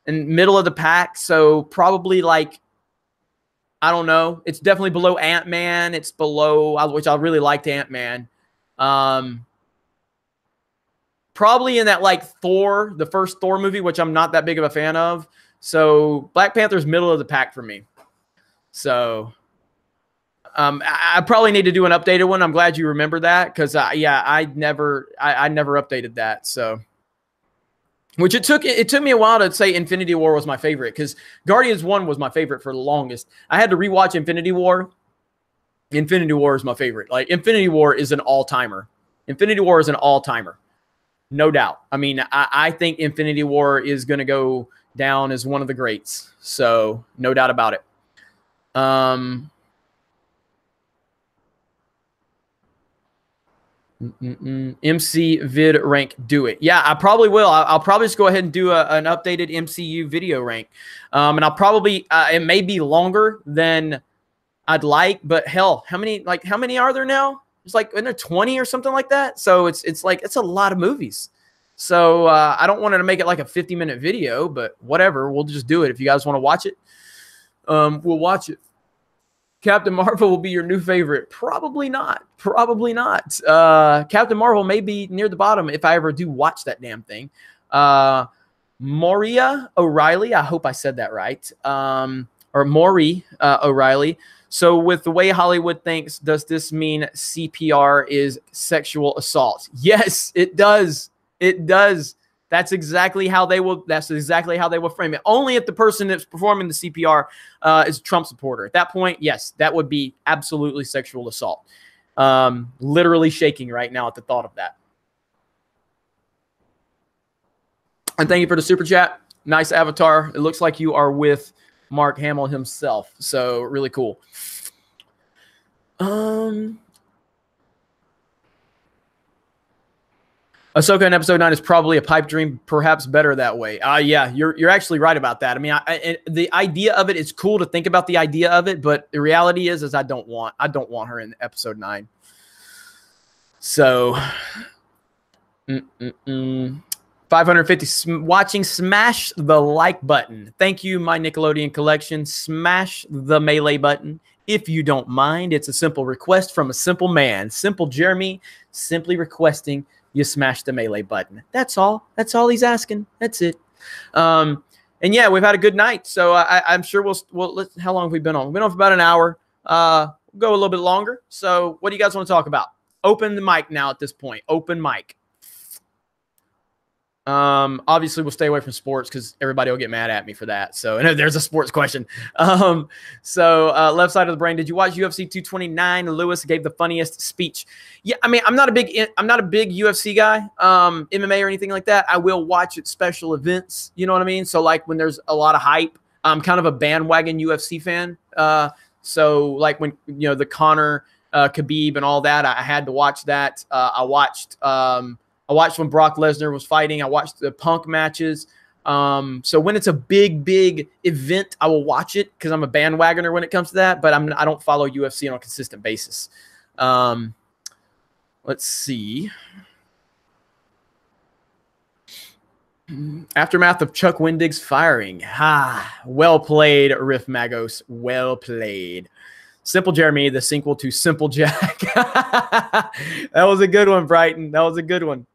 And middle of the pack. So probably like, I don't know. It's definitely below Ant-Man. It's below, which I really liked Ant-Man. Probably in that like Thor, the first Thor movie, which I'm not that big of a fan of. So Black Panther's middle of the pack for me. So I probably need to do an updated one. I'm glad you remember that because yeah, I never updated that. So, which it took me a while to say Infinity War was my favorite because Guardians 1 was my favorite for the longest. I had to rewatch Infinity War. Infinity War is my favorite. Like Infinity War is an all-timer. Infinity War is an all-timer. No doubt. I mean, I think Infinity War is going to go down as one of the greats. So no doubt about it. MC vid rank, do it. Yeah, I probably will. I'll probably just go ahead and do an updated MCU video rank. And I'll probably, it may be longer than I'd like, but hell, how many are there now? It's like, isn't there 20 or something like that? So it's like, it's a lot of movies. So I don't want to make it like a 50-minute video, but whatever. We'll just do it. If you guys want to watch it, we'll watch it. Captain Marvel will be your new favorite. Probably not. Probably not. Captain Marvel may be near the bottom if I ever do watch that damn thing. Moria O'Reilly. I hope I said that right. Or Maury O'Reilly. So with the way Hollywood thinks, does this mean CPR is sexual assault? Yes, it does. It does. That's exactly how they will frame it. Only if the person that's performing the CPR is a Trump supporter. At that point, yes, that would be absolutely sexual assault. Literally shaking right now at the thought of that. And thank you for the super chat. Nice avatar. It looks like you are with Mark Hamill himself. So really cool. Ahsoka in episode 9 is probably a pipe dream, perhaps better that way. Yeah, you're actually right about that. I mean, the idea of it is cool to think about the idea of it, but the reality is I don't want her in episode 9. So, 550 watching. Smash the like button. Thank you, my Nickelodeon collection. Smash the melee button if you don't mind. It's a simple request from a simple man. Simple Jeremy, simply requesting you smash the melee button. That's all. That's all he's asking. That's it. And yeah, we've had a good night. So I'm sure we'll how long have we been on? We've been on for about an hour. We'll go a little bit longer. So what do you guys want to talk about? Open the mic now at this point. Open mic. Obviously we'll stay away from sports because everybody will get mad at me for that. So and there's a sports question. Left side of the brain. Did you watch UFC 229? Lewis gave the funniest speech. Yeah, I mean, I'm not a big UFC guy, MMA or anything like that. I will watch at special events. You know what I mean? So like when there's a lot of hype, I'm kind of a bandwagon UFC fan. So like when the Conor, Khabib and all that, I had to watch that. I watched when Brock Lesnar was fighting. I watched the Punk matches. So when it's a big event, I will watch it because I'm a bandwagoner when it comes to that. But I don't follow UFC on a consistent basis. Let's see. Aftermath of Chuck Wendig's firing. Well played, Riff Magos. Well played. Simple Jeremy, the sequel to Simple Jack. That was a good one, Brighton. That was a good one.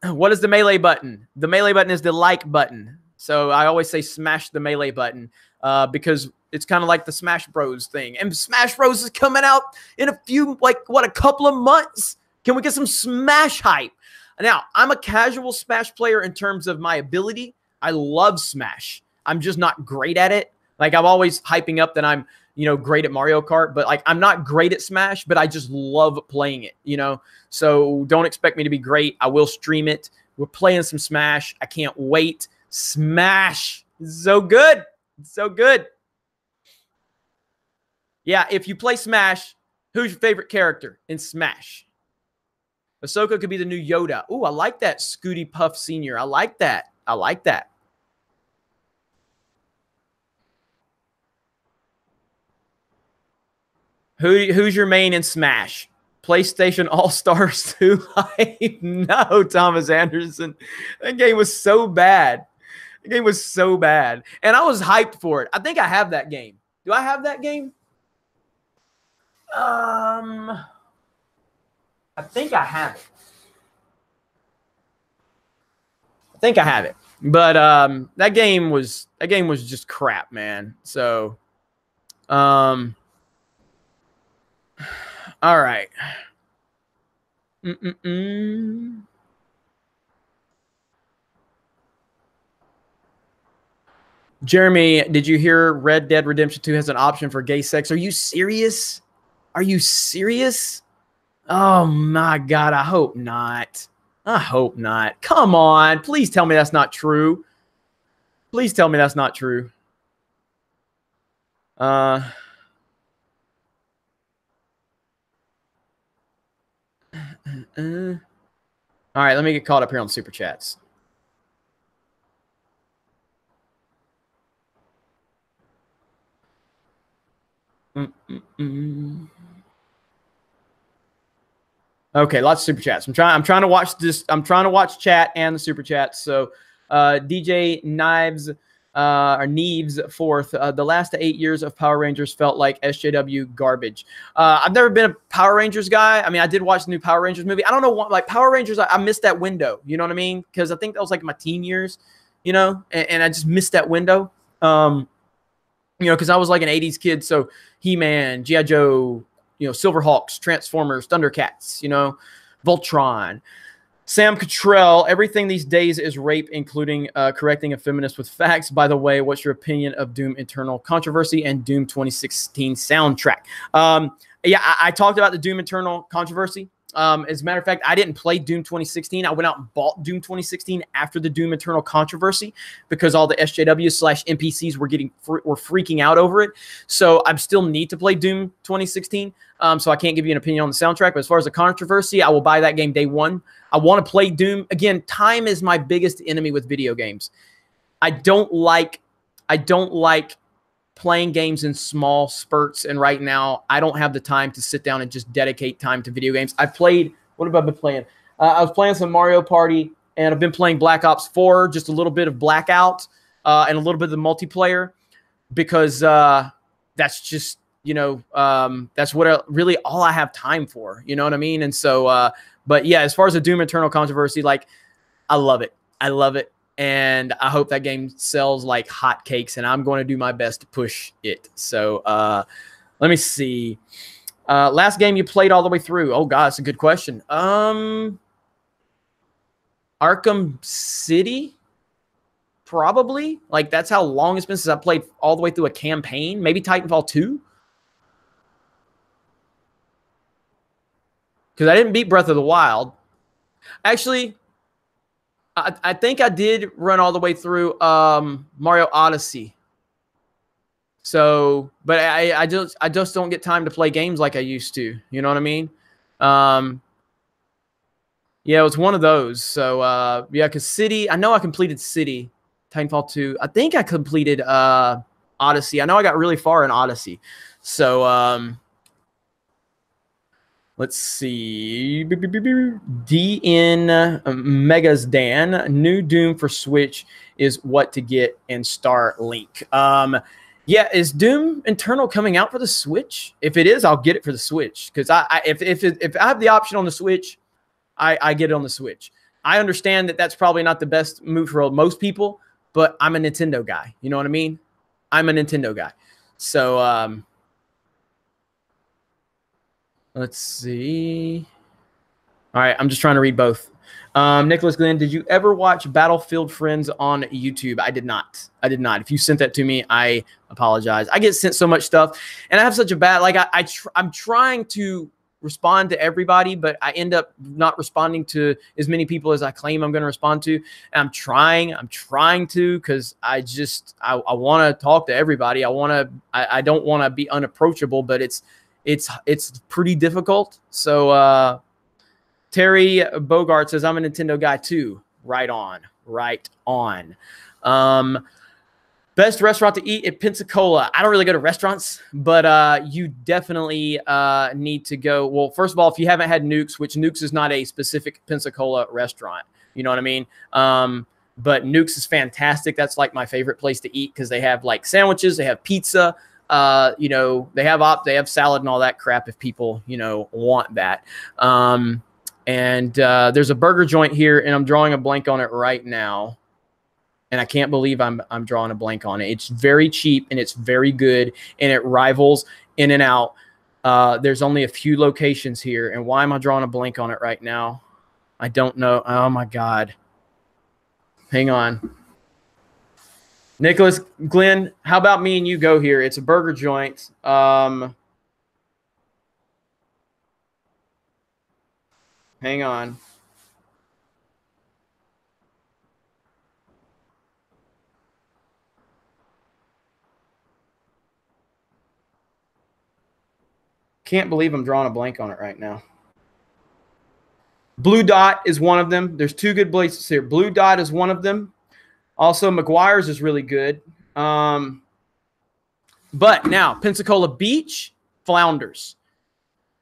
What is the melee button? The melee button is the like button. So I always say smash the melee button because it's kind of like the Smash Bros thing. And Smash Bros is coming out in a couple of months. Can we get some Smash hype? Now, I'm a casual Smash player in terms of my ability. I love Smash. I'm just not great at it. Like I'm always hyping up that I'm great at Mario Kart, but like I'm not great at Smash, but I just love playing it, So don't expect me to be great. I will stream it. We're playing some Smash. I can't wait. Smash. So good. So good. Yeah, if you play Smash, who's your favorite character in Smash? Ahsoka could be the new Yoda. Ooh, I like that. Scooty Puff Sr. I like that. I like that. Who's your main in Smash? PlayStation All-Stars 2 Live? No, Thomas Anderson. That game was so bad. The game was so bad. And I was hyped for it. I think I have that game. Do I have that game? I think I have it. But that game was just crap, man. So all right. Jeremy, did you hear Red Dead Redemption 2 has an option for gay sex? Are you serious? Are you serious? Oh my God, I hope not. I hope not. Come on. Please tell me that's not true. Please tell me that's not true. All right, let me get caught up here on Super Chats. Okay, lots of Super Chats. I'm trying to watch this. I'm trying to watch chat and the Super Chats. So DJ Knives or Neves fourth. The last 8 years of Power Rangers felt like SJW garbage. I've never been a Power Rangers guy. I mean, I did watch the new Power Rangers movie. I don't know what, like Power Rangers, I missed that window. You know what I mean? Because I think that was like my teen years, and I just missed that window. Because I was like an 80s kid. So He-Man, G.I. Joe, Silverhawks, Transformers, Thundercats, Voltron, Sam Cottrell. Everything these days is rape, including correcting a feminist with facts. By the way, what's your opinion of Doom Eternal controversy and Doom 2016 soundtrack? Yeah, I talked about the Doom Eternal controversy. As a matter of fact, I didn't play Doom 2016. I went out and bought Doom 2016 after the Doom Eternal controversy because all the SJW/NPCs were freaking out over it. So I still need to play Doom 2016. So I can't give you an opinion on the soundtrack. But as far as the controversy, I will buy that game day one. I want to play Doom. Again, time is my biggest enemy with video games. I don't like playing games in small spurts, and right now I don't have the time to sit down and just dedicate time to video games. What have I been playing? I was playing some Mario Party and I've been playing Black Ops 4, just a little bit of Blackout, and a little bit of the multiplayer, because that's just, you know, that's what really all I have time for. You know what I mean? And so, but yeah, as far as the Doom Eternal controversy, like, I love it. I love it. And I hope that game sells like hotcakes, and I'm going to do my best to push it. So let me see. Last game you played all the way through? Oh, God, that's a good question. Arkham City? Probably. Like, that's how long it's been since I played all the way through a campaign. Maybe Titanfall 2? Because I didn't beat Breath of the Wild. Actually, I think I did run all the way through Mario Odyssey. So, but I just don't get time to play games like I used to. You know what I mean? Yeah, it was one of those. So, yeah, because City, I know I completed City, Titanfall 2. I think I completed Odyssey. I know I got really far in Odyssey. So, let's see. DN Megas Dan. New Doom for Switch is what to get and start link. Yeah, is Doom Eternal coming out for the Switch? If it is, I'll get it for the Switch. Because if I have the option on the Switch, I get it on the Switch. I understand that that's probably not the best move for most people, but I'm a Nintendo guy. You know what I mean? I'm a Nintendo guy. So, let's see. All right, I'm just trying to read both. Nicholas Glenn, did you ever watch Battlefield Friends on YouTube? I did not. I did not. If you sent that to me, I apologize. I get sent so much stuff, and I have such a bad, like, I'm trying to respond to everybody, but I end up not responding to as many people as I claim I'm going to respond to. And I'm trying to, because I want to talk to everybody. I don't want to be unapproachable, but it's pretty difficult. So Terry Bogart says, I'm a Nintendo guy too. Right on. Best restaurant to eat at Pensacola. I don't really go to restaurants, but you definitely need to go. Well, first of all, if you haven't had Nukes, which Nukes is not a specific Pensacola restaurant, you know what I mean? But Nukes is fantastic. That's like my favorite place to eat, because they have like sandwiches, they have pizza, you know, they have salad and all that crap if people, you know, want that. And there's a burger joint here, and I'm drawing a blank on it right now. And I can't believe I'm drawing a blank on it. It's very cheap, and it's very good, and it rivals In-N-Out. There's only a few locations here. And why am I drawing a blank on it right now? I don't know. Oh, my God. Hang on. Nicholas Glenn, how about me and you go here? It's a burger joint. Hang on. Can't believe I'm drawing a blank on it right now. Blue Dot is one of them. There's two good places here. Blue Dot is one of them. Also, McGuire's is really good. But now, Pensacola Beach, Flounders.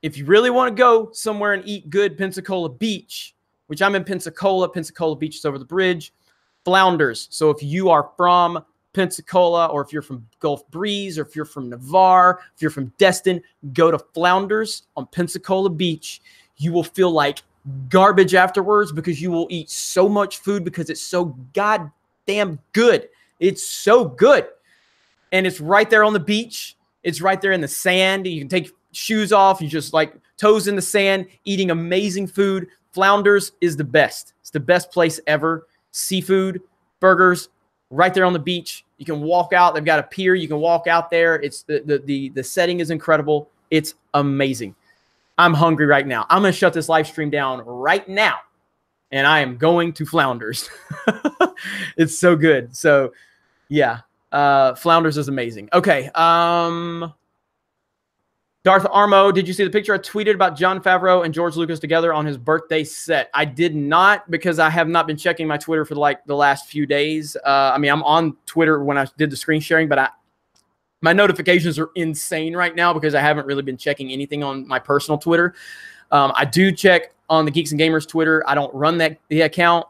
If you really want to go somewhere and eat good, Pensacola Beach, which I'm in Pensacola. Pensacola Beach is over the bridge. Flounders. So if you are from Pensacola, or if you're from Gulf Breeze, or if you're from Navarre, if you're from Destin, go to Flounders on Pensacola Beach. You will feel like garbage afterwards, because you will eat so much food, because it's so goddamn good. It's so good. And it's right there on the beach. It's right there in the sand. You can take shoes off. You just like toes in the sand, eating amazing food. Flounders is the best. It's the best place ever. Seafood, burgers, right there on the beach. You can walk out. They've got a pier. You can walk out there. It's the setting is incredible. It's amazing. I'm hungry right now. I'm going to shut this live stream down right now, and I am going to Flounders. It's so good. So, yeah, Flounders is amazing. Okay. Darth Armo, did you see the picture I tweeted about Jon Favreau and George Lucas together on his birthday set? I did not, because I have not been checking my Twitter for like the last few days. I mean, I'm on Twitter when I did the screen sharing, but my notifications are insane right now, because I haven't really been checking anything on my personal Twitter. I do check on the Geeks and Gamers Twitter. I don't run the account.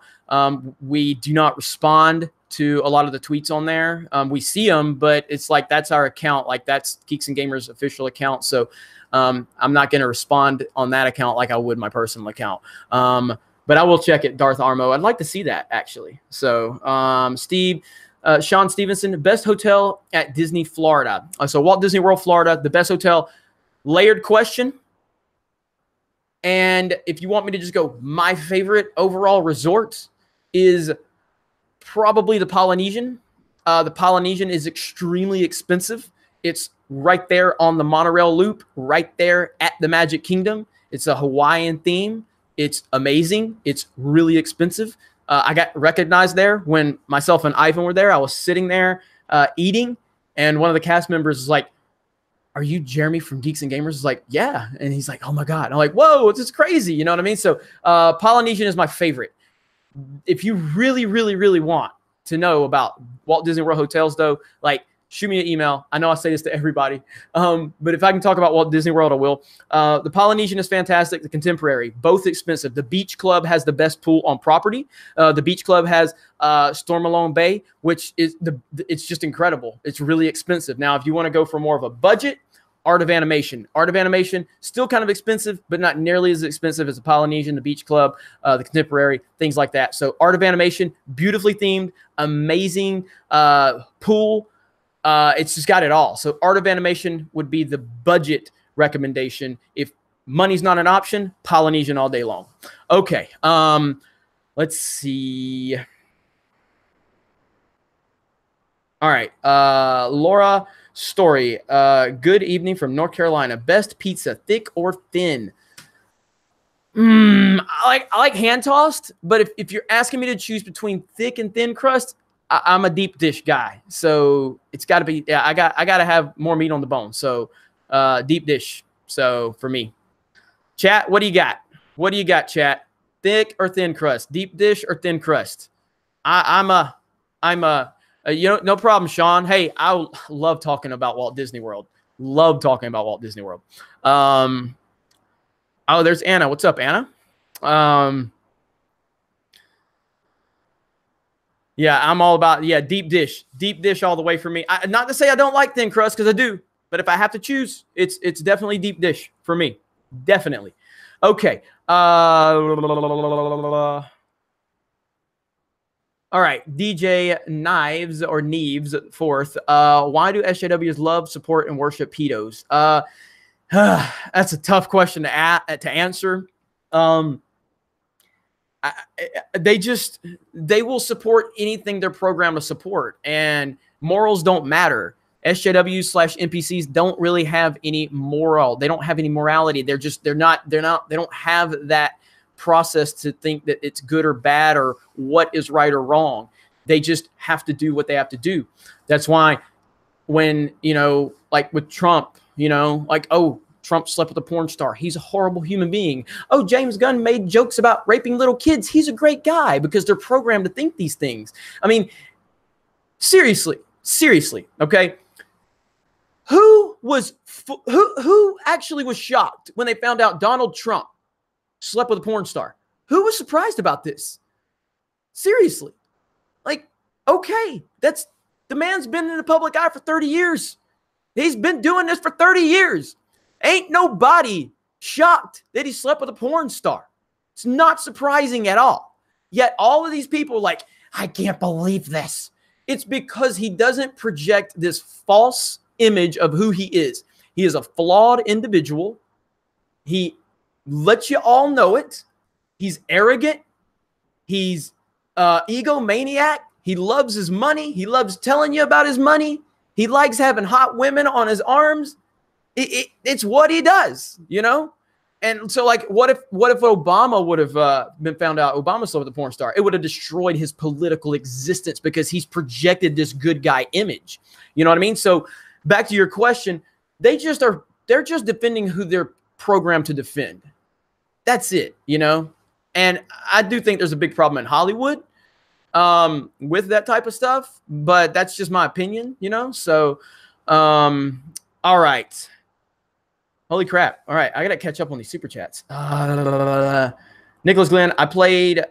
We do not respond to a lot of the tweets on there. We see them, but it's like that's our account. Like that's Geeks and Gamers official account. So I'm not going to respond on that account like I would my personal account. But I will check it, Darth Armo. I'd like to see that, actually. So Sean Stevenson, best hotel at Disney, Florida. So Walt Disney World, Florida, the best hotel. Layered question. And if you want me to just go, my favorite overall resort is probably the Polynesian. The Polynesian is extremely expensive. It's right there on the monorail loop, right there at the Magic Kingdom. It's a Hawaiian theme. It's amazing. It's really expensive. I got recognized there when myself and Ivan were there. I was sitting there eating, and one of the cast members is like, "Are you Jeremy from Geeks and Gamers?" Is like, "Yeah." And he's like, "Oh my God." And I'm like, "Whoa, this is crazy." You know what I mean? So Polynesian is my favorite. If you really, really, really want to know about Walt Disney World hotels, though, like, shoot me an email. I know I say this to everybody, but if I can talk about Walt Disney World, I will. The Polynesian is fantastic. The Contemporary, both expensive. The Beach Club has the best pool on property. The Beach Club has Stormalone Bay, which is it's just incredible. It's really expensive. Now, if you want to go for more of a budget, Art of Animation. Art of Animation, still kind of expensive, but not nearly as expensive as the Polynesian, the Beach Club, the Contemporary, things like that. So Art of Animation, beautifully themed, amazing pool. It's just got it all. So Art of Animation would be the budget recommendation. If money's not an option, Polynesian all day long. Okay. Let's see. All right. Laura Story. Good evening from North Carolina. Best pizza, thick or thin? I like hand tossed, but if you're asking me to choose between thick and thin crust, I'm a deep dish guy, so it's got to be. Yeah, I got to have more meat on the bone. So, deep dish. So for me, chat, what do you got? What do you got, chat? Thick or thin crust? Deep dish or thin crust? I'm a. You know, no problem, Sean. Hey, I love talking about Walt Disney World. Love talking about Walt Disney World. Oh, there's Anna. What's up, Anna? Yeah, I'm all about, deep dish all the way for me. Not to say I don't like thin crust, because I do, but if I have to choose, it's definitely deep dish for me. Definitely. Okay. All right. DJ Knives or Neves fourth. Why do SJWs love, support, and worship pedos? That's a tough question to answer. They will support anything they're programmed to support, and morals don't matter. SJWs/NPCs don't really have any moral. They don't have any morality. They don't have that process to think that it's good or bad or what is right or wrong. They just have to do what they have to do. That's why when, like with Trump, oh, Trump slept with a porn star. He's a horrible human being. Oh, James Gunn made jokes about raping little kids. He's a great guy, because they're programmed to think these things. I mean, seriously, okay? Who actually was shocked when they found out Donald Trump slept with a porn star? Who was surprised about this? Seriously. Like, okay, the man's been in the public eye for 30 years. He's been doing this for 30 years. Ain't nobody shocked that he slept with a porn star. It's not surprising at all. Yet all of these people are like, I can't believe this. It's because he doesn't project this false image of who he is. He is a flawed individual. He lets you all know it. He's arrogant. He's egomaniac. He loves his money. He loves telling you about his money. He likes having hot women on his arms. It's what he does, And so, like, what if Obama would have been found out Obama slept with a porn star? It would have destroyed his political existence, because he's projected this good guy image. You know what I mean? So back to your question, they're just defending who they're programmed to defend. That's it, And I do think there's a big problem in Hollywood with that type of stuff, but that's just my opinion, So, all right. Holy crap. All right. I got to catch up on these super chats. Nicholas Glenn, I played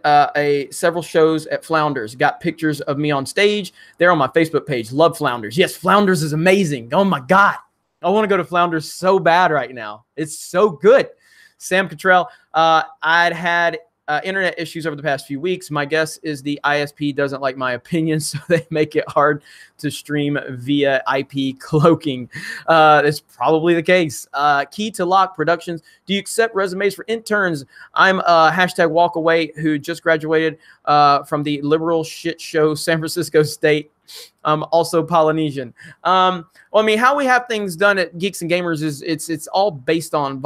several shows at Flounders. Got pictures of me on stage. They're on my Facebook page. Love Flounders. Yes, Flounders is amazing. Oh my God. I want to go to Flounders so bad right now. It's so good. Sam Cottrell, I'd had internet issues over the past few weeks. My guess is the ISP doesn't like my opinion, so they make it hard to stream via IP cloaking. That's probably the case. Key to Lock Productions. Do you accept resumes for interns? I'm hashtag walk away who just graduated from the liberal shit show San Francisco State. Also Polynesian. Well, I mean, how we have things done at Geeks and Gamers is it's all based on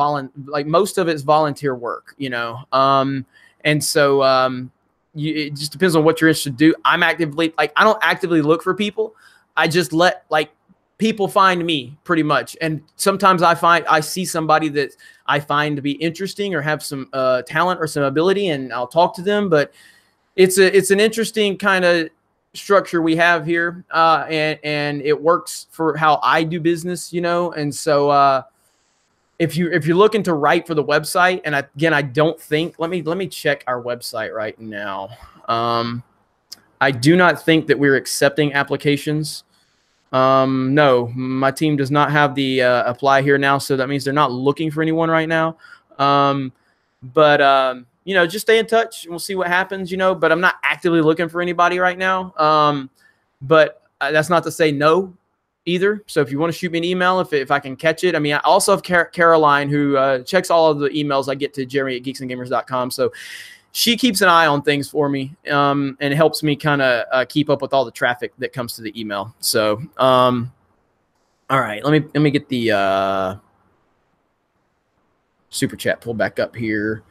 like most of it's volunteer work, you know. And so it just depends on what you're interested to do. I'm actively, like, I don't actively look for people. I just let, like, people find me pretty much. And sometimes I see somebody that I find to be interesting or have some talent or some ability, and I'll talk to them. But it's an interesting kind of structure we have here, and it works for how I do business, you know. And so if you're looking to write for the website, and I don't think, let me check our website right now. I do not think that we're accepting applications. No, my team does not have the apply here now, so that means they're not looking for anyone right now. But you know, just stay in touch and we'll see what happens, you know. But I'm not actively looking for anybody right now. But that's not to say no either. So if you want to shoot me an email, if I can catch it. I mean, I also have Caroline, who checks all of the emails I get to Jeremy@geeksandgamers.com. So she keeps an eye on things for me, and helps me kind of keep up with all the traffic that comes to the email. So all right, let me get the super chat pulled back up here.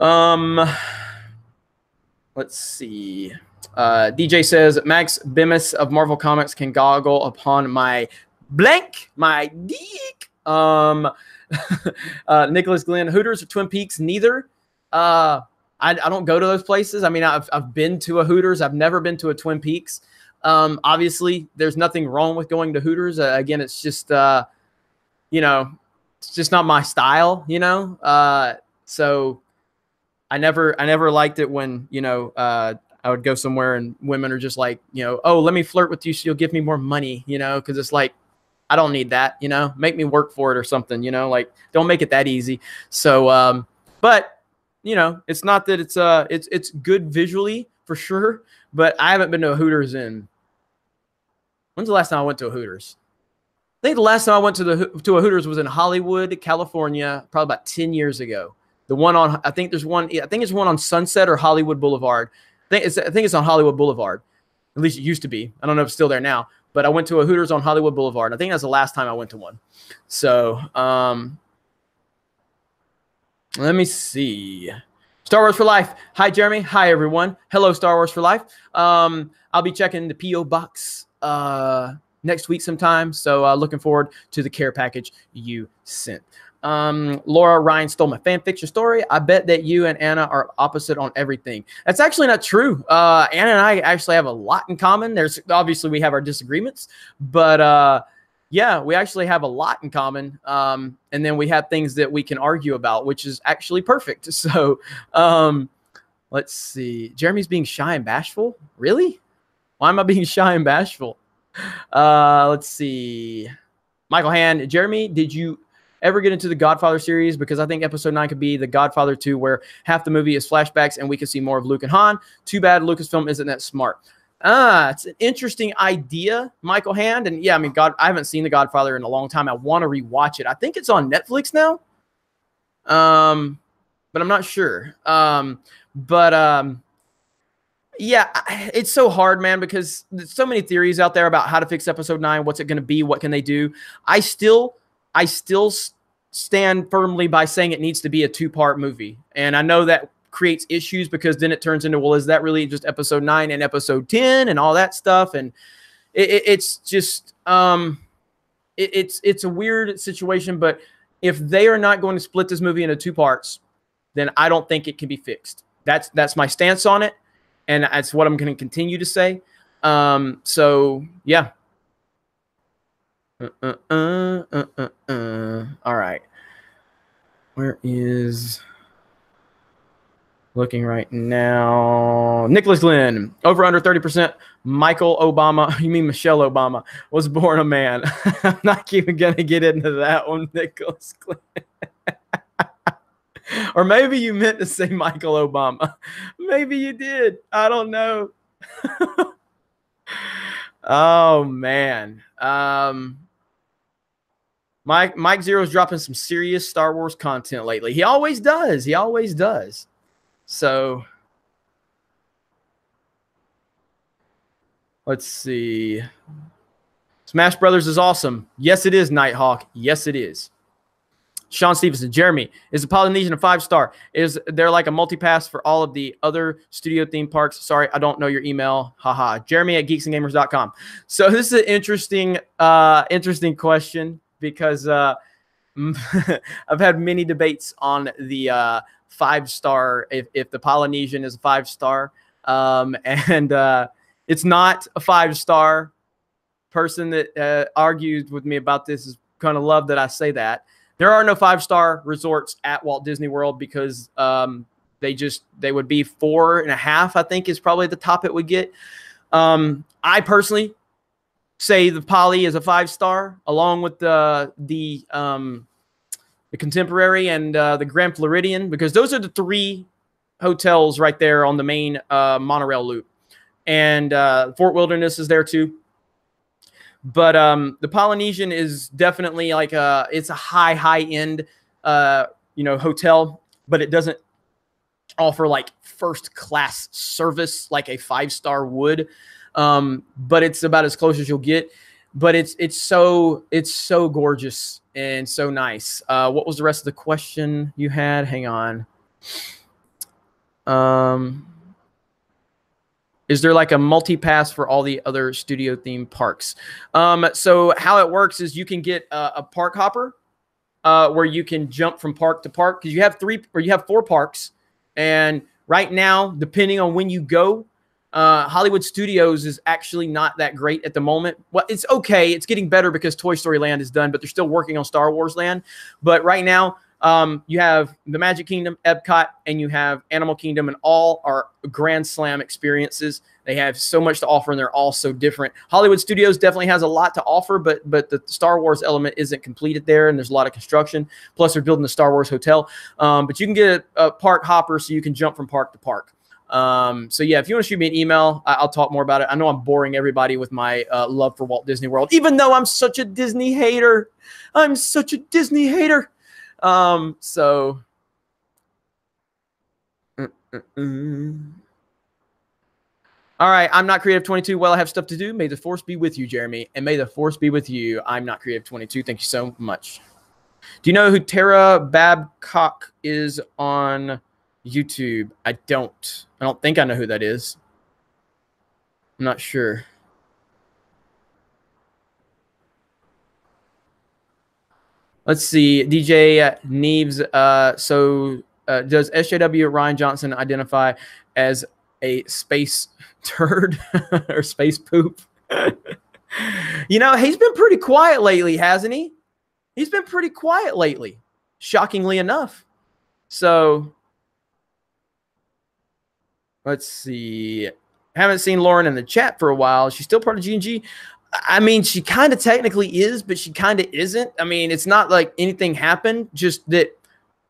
Let's see. DJ says Max Bemis of Marvel Comics can goggle upon my blank, my dick. Nicholas Glenn, Hooters or Twin Peaks? Neither. I don't go to those places. I mean, I've been to a Hooters. I've never been to a Twin Peaks. Obviously, there's nothing wrong with going to Hooters. Again, it's just you know, it's just not my style, you know. So I never liked it when, you know, I would go somewhere and women are just like, you know, oh, let me flirt with you so you'll give me more money, you know, because it's like, I don't need that, you know, make me work for it or something, you know, like, don't make it that easy. So, but, you know, it's not that it's good visually for sure, but I haven't been to a Hooters when's the last time I went to a Hooters? I think the last time I went to a Hooters was in Hollywood, California, probably about 10 years ago. The one on, I think it's one on Sunset or Hollywood Boulevard. I think it's on Hollywood Boulevard. At least it used to be. I don't know if it's still there now. But I went to a Hooters on Hollywood Boulevard. I think that's the last time I went to one. So let me see. Star Wars for Life. Hi, Jeremy. Hi, everyone. Hello, Star Wars for Life. I'll be checking the P.O. Box next week sometime. So looking forward to the care package you sent. Laura Ryan stole my fan fiction story. I bet that you and Anna are opposite on everything. That's actually not true. Anna and I actually have a lot in common. There's obviously we have our disagreements, but yeah, we actually have a lot in common. And then we have things that we can argue about, which is actually perfect. So let's see. Jeremy's being shy and bashful. Really? Why am I being shy and bashful? Let's see. Michael Hand, Jeremy, did you ever get into the Godfather series? Because I think episode 9 could be the Godfather 2, where half the movie is flashbacks and we could see more of Luke and Han. Too bad Lucasfilm isn't that smart. It's an interesting idea, Michael Hand. And yeah, I mean, I haven't seen the Godfather in a long time. I want to rewatch it. I think it's on Netflix now. But I'm not sure. Yeah, it's so hard, man, because there's so many theories out there about how to fix episode 9. What's it going to be? What can they do? I still stand firmly by saying it needs to be a 2-part movie. And I know that creates issues because then it turns into, well, is that really just episode 9 and episode 10 and all that stuff? And it's just, it's a weird situation, but if they are not going to split this movie into 2 parts, then I don't think it can be fixed. That's my stance on it. And that's what I'm going to continue to say. So yeah. All right. Where is Looking right now. Nicholas Glenn, over under 30%. Michael Obama, you mean Michelle Obama, was born a man. I'm not even going to get into that one, Nicholas Glenn. Or maybe you meant to say Michael Obama. Maybe you did. I don't know. Oh, man. Mike Zero's dropping some serious Star Wars content lately. He always does. He always does. So let's see. Smash Brothers is awesome. Yes, it is, Nighthawk. Yes, it is. Sean Stevenson, Jeremy, is the Polynesian a 5-star? Is there like a multi-pass for all of the other studio theme parks? Sorry, I don't know your email. Haha. Jeremy at geeksandgamers.com. So this is an interesting question because I've had many debates on the 5-star, if the Polynesian is a 5-star. And it's not a 5-star. Person that argued with me about this is kind of love that I say that. There are no 5-star resorts at Walt Disney World because they would be 4.5, I think is probably the top it would get. I personally say the Poly is a 5-star along with the Contemporary and the Grand Floridian, because those are the 3 hotels right there on the main monorail loop. And Fort Wilderness is there too. But the Polynesian is definitely like it's a high end hotel, but it doesn't offer like first class service like a 5-star would. But it's about as close as you'll get. But it's so gorgeous and so nice. What was the rest of the question you had? Hang on. Is there like a multi-pass for all the other studio theme parks? So how it works is you can get a park hopper where you can jump from park to park, because you have 4 parks. And right now, depending on when you go, Hollywood Studios is actually not that great at the moment. Well, it's okay. It's getting better because Toy Story Land is done, but they're still working on Star Wars Land. But right now, you have the Magic Kingdom, Epcot, and you have Animal Kingdom, and all are Grand Slam experiences. They have so much to offer, and they're all so different. Hollywood Studios definitely has a lot to offer, but the Star Wars element isn't completed there, and there's a lot of construction. Plus, they're building the Star Wars hotel. But you can get a park hopper, so you can jump from park to park. So yeah, if you want to shoot me an email, I'll talk more about it. I know I'm boring everybody with my love for Walt Disney World, even though I'm such a Disney hater. I'm such a Disney hater. So all right, I'm not creative 22. Well, I have stuff to do. May the force be with you, Jeremy, and may the force be with you. I'm not creative 22. Thank you so much. Do you know who Tara Babcock is on YouTube? I don't think I know who that is. I'm not sure. Let's see, DJ Neves. Does SJW Ryan Johnson identify as a space turd or space poop? You know, he's been pretty quiet lately, hasn't he? He's been pretty quiet lately, shockingly enough. So let's see. Haven't seen Lauren in the chat for a while. She's still part of G&G. I mean, she kind of technically is, but she kind of isn't. I mean, it's not like anything happened, just that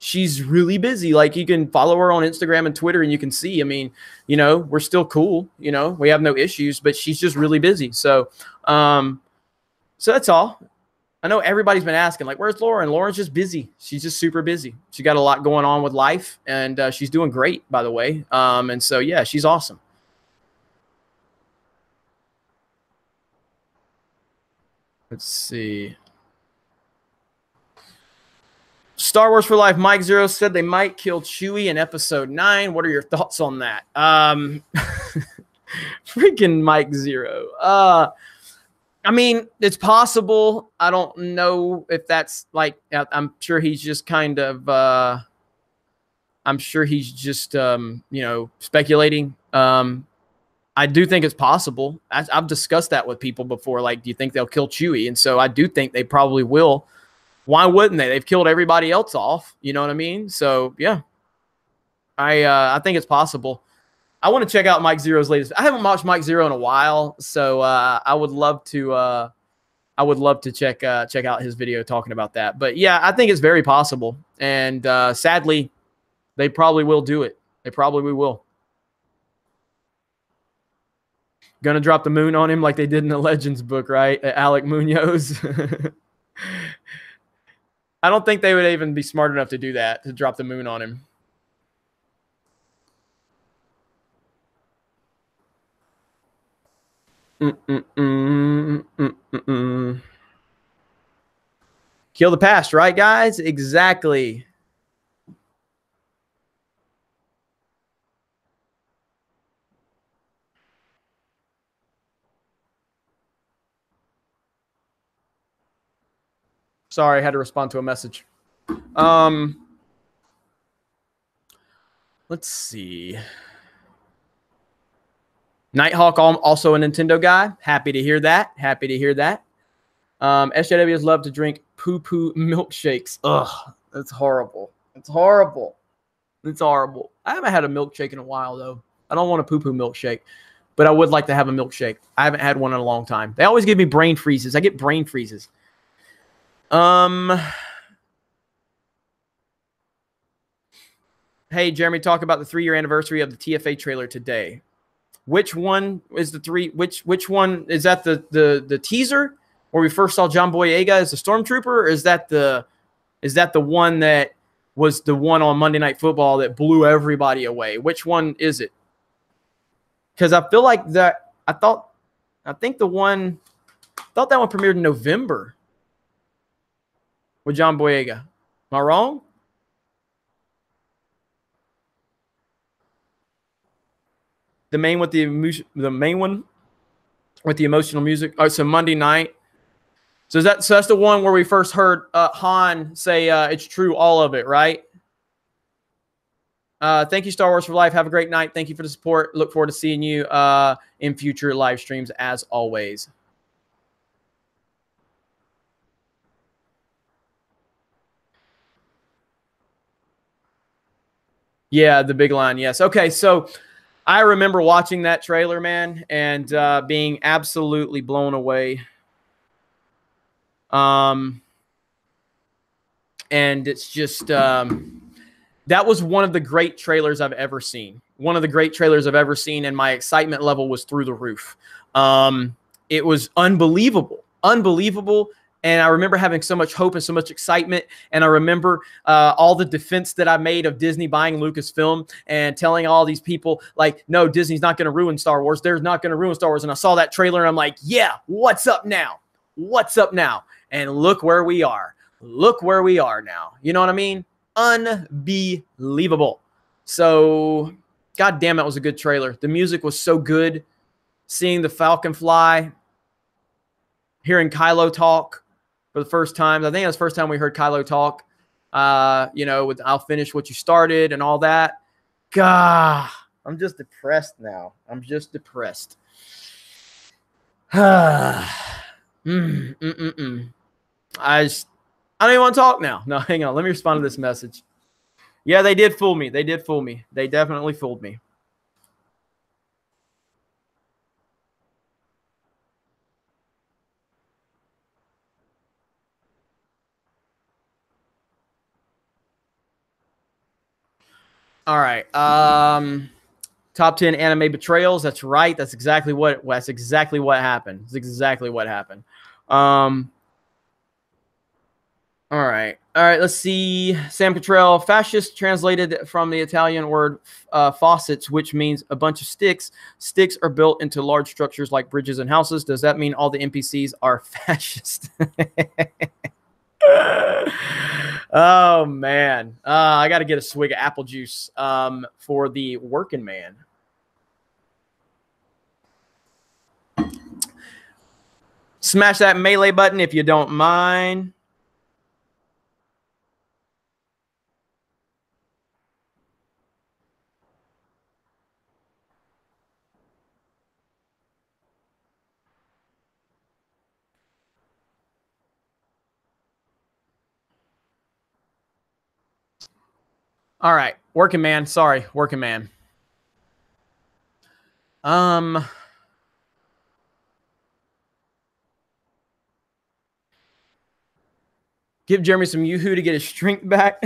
she's really busy. Like, you can follow her on Instagram and Twitter, and you can see, I mean, you know, we're still cool. You know, we have no issues, but she's just really busy. So, so that's all. I know everybody's been asking, like, where's Lauren? Lauren's just busy. She's just super busy. She got a lot going on with life, and she's doing great, by the way. And so, yeah, she's awesome. Let's see. Star Wars for Life. Mike Zero said they might kill Chewie in Episode 9. What are your thoughts on that? Freaking Mike Zero. I mean, it's possible. I don't know if that's like, I'm sure he's just kind of, I'm sure he's just, you know, speculating. I do think it's possible. I've discussed that with people before. Like, do you think they'll kill Chewie? And so I do think they probably will. Why wouldn't they? They've killed everybody else off. You know what I mean? So, yeah. I think it's possible. I want to check out Mike Zero's latest. I haven't watched Mike Zero in a while, so I would love to check out his video talking about that. But yeah, I think it's very possible. And sadly, they probably will do it. They probably will. Gonna drop the moon on him like they did in the Legends book, right? Alec Munoz. I don't think they would even be smart enough to do that, to drop the moon on him. Kill the past, right, guys? Exactly. Sorry, I had to respond to a message. Let's see. Nighthawk, also a Nintendo guy. Happy to hear that. Happy to hear that. SJWs love to drink poo-poo milkshakes. Ugh, that's horrible. It's horrible. It's horrible. I haven't had a milkshake in a while, though. I don't want a poo-poo milkshake, but I would like to have a milkshake. I haven't had one in a long time. They always give me brain freezes. I get brain freezes. Hey, Jeremy, talk about the 3-year anniversary of the TFA trailer today. Which one is the three? Which one is that? The teaser where we first saw John Boyega as a stormtrooper, or is that the one that was the one on Monday Night Football that blew everybody away? Which one is it? Because I feel like that. I thought that one premiered in November with John Boyega. Am I wrong? The main one with the emotional music. Oh, so Monday night. So that's the one where we first heard Han say, "It's true, all of it," right? Thank you, Star Wars for Life. Have a great night. Thank you for the support. Look forward to seeing you in future live streams as always. Yeah, the big line. Yes. Okay, so I remember watching that trailer, man, and being absolutely blown away. And it's just that was one of the great trailers I've ever seen. One of the great trailers I've ever seen, and my excitement level was through the roof. It was unbelievable, unbelievable. And I remember having so much hope and so much excitement. And I remember all the defense that I made of Disney buying Lucasfilm and telling all these people, like, no, Disney's not going to ruin Star Wars. They're not going to ruin Star Wars. And I saw that trailer and I'm like, yeah, what's up now? What's up now? And look where we are. Look where we are now. You know what I mean? Unbelievable. So, God damn, it was a good trailer. The music was so good. Seeing the Falcon fly, hearing Kylo talk for the first time. I think it was the first time we heard Kylo talk, you know, with "I'll finish what you started" and all that. God, I'm just depressed now. I'm just depressed. I don't even want to talk now. No, hang on. Let me respond to this message. Yeah, they did fool me. They did fool me. They definitely fooled me. All right. Top 10 anime betrayals. That's right. That's exactly what happened. That's exactly what happened. All right. Let's see. Sam Cottrell, fascist translated from the Italian word faucets, which means a bunch of sticks. Sticks are built into large structures like bridges and houses. Does that mean all the NPCs are fascist? Oh, man. I got to get a swig of apple juice for the working man. Smash that melee button if you don't mind. All right, Working man. Sorry, working man. Give Jeremy some yoo-hoo to get his strength back.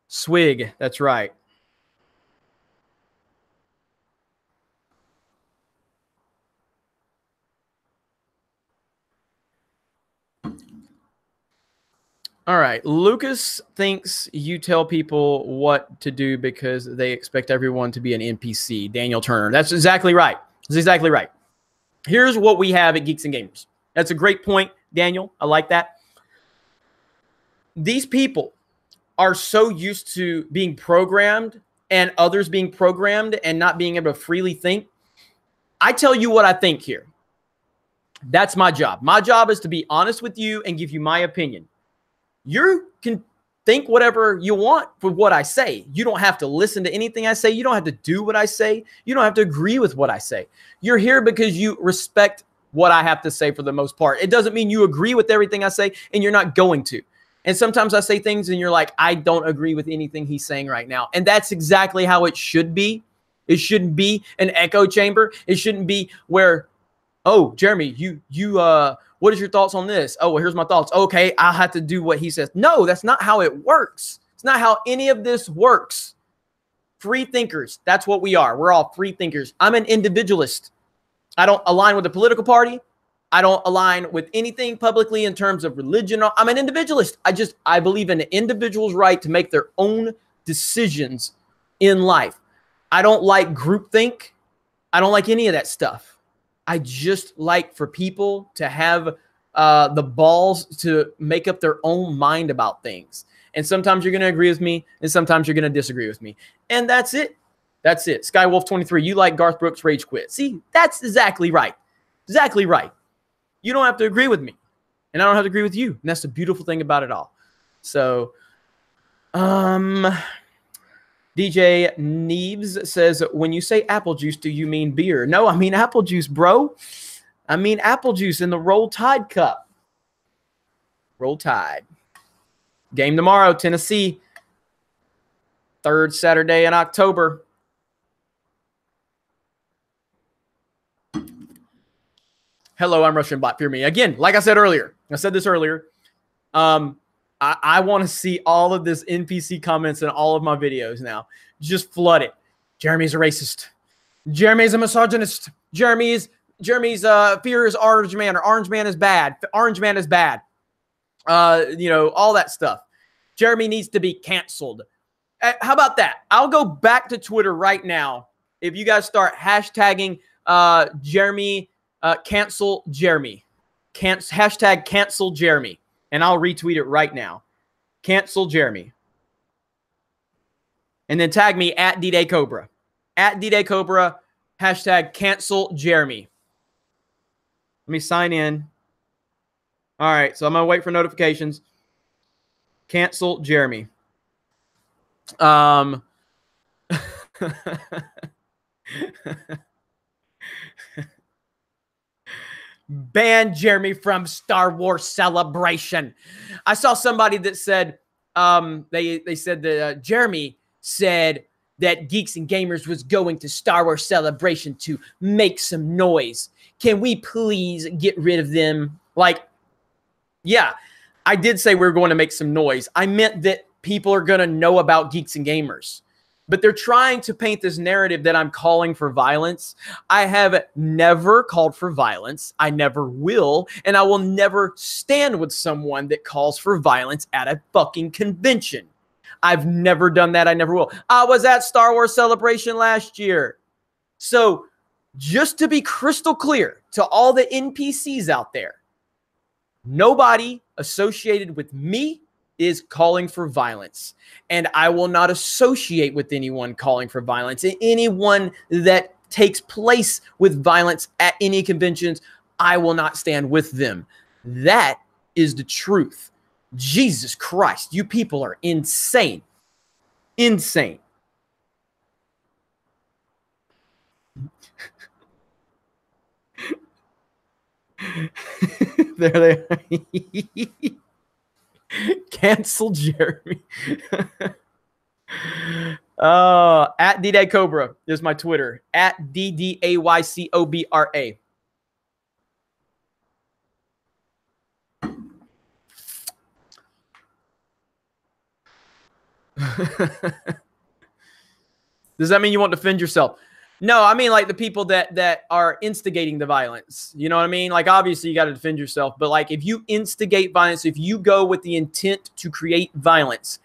Swig. That's right. All right. Lucas thinks you tell people what to do because they expect everyone to be an NPC. Daniel Turner. That's exactly right. That's exactly right. Here's what we have at Geeks and Gamers. That's a great point, Daniel. I like that. These people are so used to being programmed and others being programmed and not being able to freely think. I tell you what I think here. That's my job. My job is to be honest with you and give you my opinion. You can think whatever you want for what I say. You don't have to listen to anything I say. You don't have to do what I say. You don't have to agree with what I say. You're here because you respect what I have to say for the most part. It doesn't mean you agree with everything I say and you're not going to. And sometimes I say things and you're like, I don't agree with anything he's saying right now. And that's exactly how it should be. It shouldn't be an echo chamber. It shouldn't be where, oh, Jeremy, what is your thoughts on this? Oh, well, here's my thoughts. Okay, I'll have to do what he says. No, that's not how it works. It's not how any of this works. Free thinkers, that's what we are. We're all free thinkers. I'm an individualist. I don't align with a political party. I don't align with anything publicly in terms of religion. I'm an individualist. I believe in the individual's right to make their own decisions in life. I don't like groupthink. I don't like any of that stuff. I just like for people to have the balls to make up their own mind about things. And sometimes you're going to agree with me, and sometimes you're going to disagree with me. And that's it. That's it. Skywolf23, you like Garth Brooks' Rage Quit. See, that's exactly right. Exactly right. You don't have to agree with me, and I don't have to agree with you. And that's the beautiful thing about it all. So, DJ Neves says, when you say apple juice, do you mean beer? No, I mean apple juice, bro. I mean apple juice in the Roll Tide cup. Roll Tide. Game tomorrow, Tennessee. Third Saturday in October. Hello, I'm Russian Bot. Fear me. Again, like I said earlier, I said this earlier. I want to see all of this NPC comments in all of my videos now. Just flood it. Jeremy's a racist. Jeremy's a misogynist. Jeremy's fear is orange man, or orange man is bad. Orange man is bad. All that stuff. Jeremy needs to be canceled. How about that? I'll go back to Twitter right now. If you guys start hashtagging Jeremy, cancel Jeremy. Hashtag cancel Jeremy. And I'll retweet it right now. Cancel Jeremy. And then tag me at D-Day Cobra. At D-Day Cobra. Hashtag cancel Jeremy. Let me sign in. All right. So I'm going to wait for notifications. Cancel Jeremy. Ban Jeremy from Star Wars Celebration. I saw somebody that said, they said that Jeremy said that Geeks and Gamers was going to Star Wars Celebration to make some noise. Can we please get rid of them? Like, yeah, I did say we were going to make some noise. I meant that people are going to know about Geeks and Gamers. But they're trying to paint this narrative that I'm calling for violence. I have never called for violence. I never will. And I will never stand with someone that calls for violence at a fucking convention. I've never done that. I never will. I was at Star Wars Celebration last year. So just to be crystal clear to all the NPCs out there, nobody associated with me is calling for violence. And I will not associate with anyone calling for violence. Anyone that takes place with violence at any conventions, I will not stand with them. That is the truth. Jesus Christ, you people are insane. Insane. There they are. Cancel Jeremy. At DDay Cobra is my Twitter. At DDAYCOBRA. Does that mean you won't defend yourself? No, I mean like the people that are instigating the violence. You know what I mean? Like obviously you got to defend yourself, but like if you instigate violence, if you go with the intent to create violence,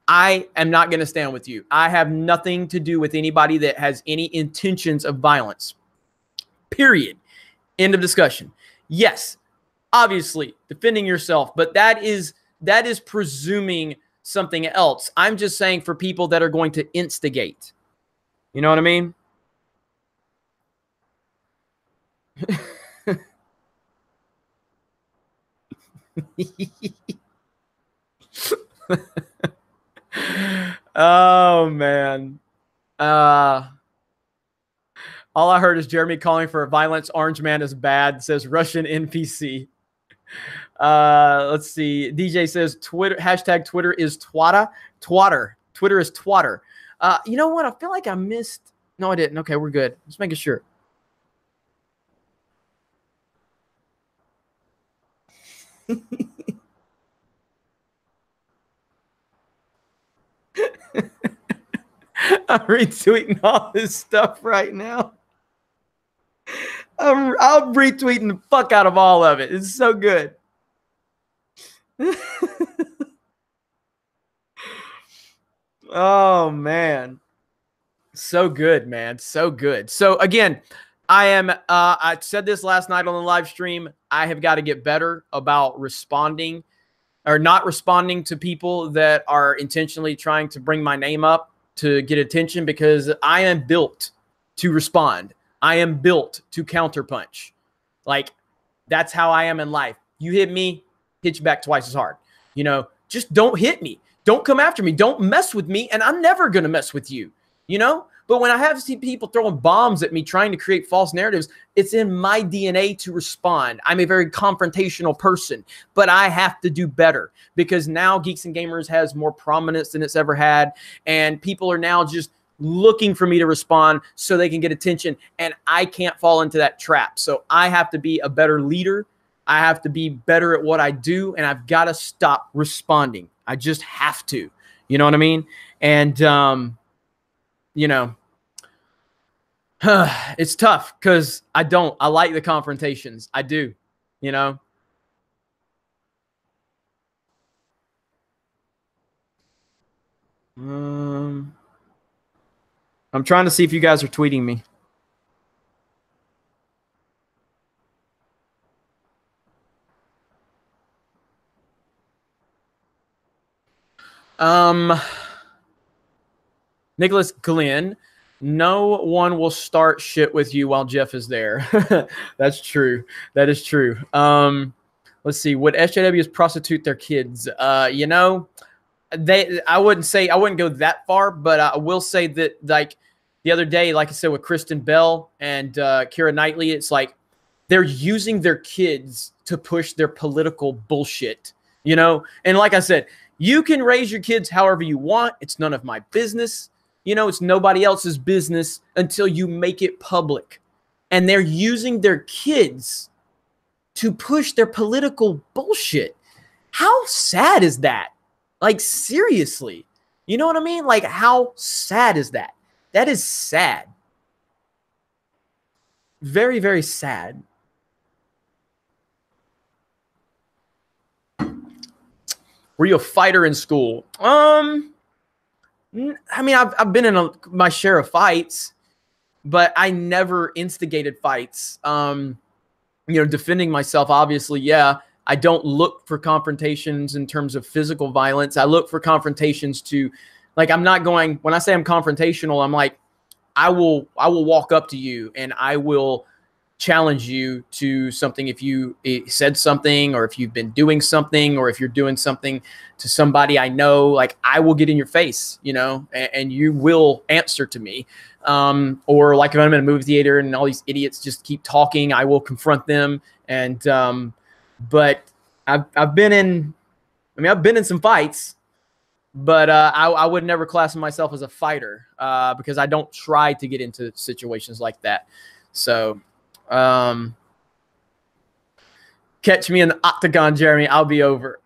I am not going to stand with you. I have nothing to do with anybody that has any intentions of violence. Period. End of discussion. Yes, obviously defending yourself, but that is presuming something else. I'm just saying for people that are going to instigate. You know what I mean? Oh man. All I heard is Jeremy calling for violence. Orange man is bad, says Russian NPC. Let's see. DJ says Twitter hashtag Twitter is twatter. Twitter is twatter. You know what? I feel like I missed. No, I didn't. Okay, we're good. Just making sure. I'm retweeting all this stuff right now. I'm retweeting the fuck out of all of it. It's so good. Oh man. So good, man. So good. So again, I said this last night on the live stream. I have got to get better about responding or not responding to people that are intentionally trying to bring my name up to get attention, because I am built to respond. I am built to counterpunch. Like that's how I am in life. You hit me, hit you back twice as hard. You know, just don't hit me. Don't come after me. Don't mess with me. And I'm never going to mess with you, you know? But when I have seen people throwing bombs at me, trying to create false narratives, it's in my DNA to respond. I'm a very confrontational person, but I have to do better because now Geeks and Gamers has more prominence than it's ever had. And people are now just looking for me to respond so they can get attention. And I can't fall into that trap. So I have to be a better leader. I have to be better at what I do. And I've got to stop responding. I just have to, you know what I mean? And, you know, it's tough because I like the confrontations. I do, you know. I'm trying to see if you guys are tweeting me. Nicholas Glenn, no one will start shit with you while Jeff is there. That's true. That is true. Let's see. Would SJWs prostitute their kids? You know, I wouldn't go that far, but I will say that like the other day, like I said, with Kristen Bell and Keira Knightley, it's like they're using their kids to push their political bullshit, you know? And like I said, you can raise your kids however you want. It's none of my business. You know, it's nobody else's business until you make it public. And they're using their kids to push their political bullshit. How sad is that? Like, seriously. You know what I mean? Like, how sad is that? That is sad. Very, very sad. Were you a fighter in school? I mean, I've been in my share of fights, but I never instigated fights. You know, defending myself, obviously, yeah. I don't look for confrontations in terms of physical violence. I look for confrontations to, like, I'm not going, when I say I'm confrontational, I'm like, I will walk up to you and I will challenge you to something. If you said something, or if you've been doing something, or if you're doing something to somebody I know, like I will get in your face, you know, and you will answer to me. Or like if I'm in a movie theater and all these idiots just keep talking, I will confront them. And but I've been in, I mean, I've been in some fights, but I would never class myself as a fighter because I don't try to get into situations like that. So catch me in the octagon, Jeremy. I'll be over.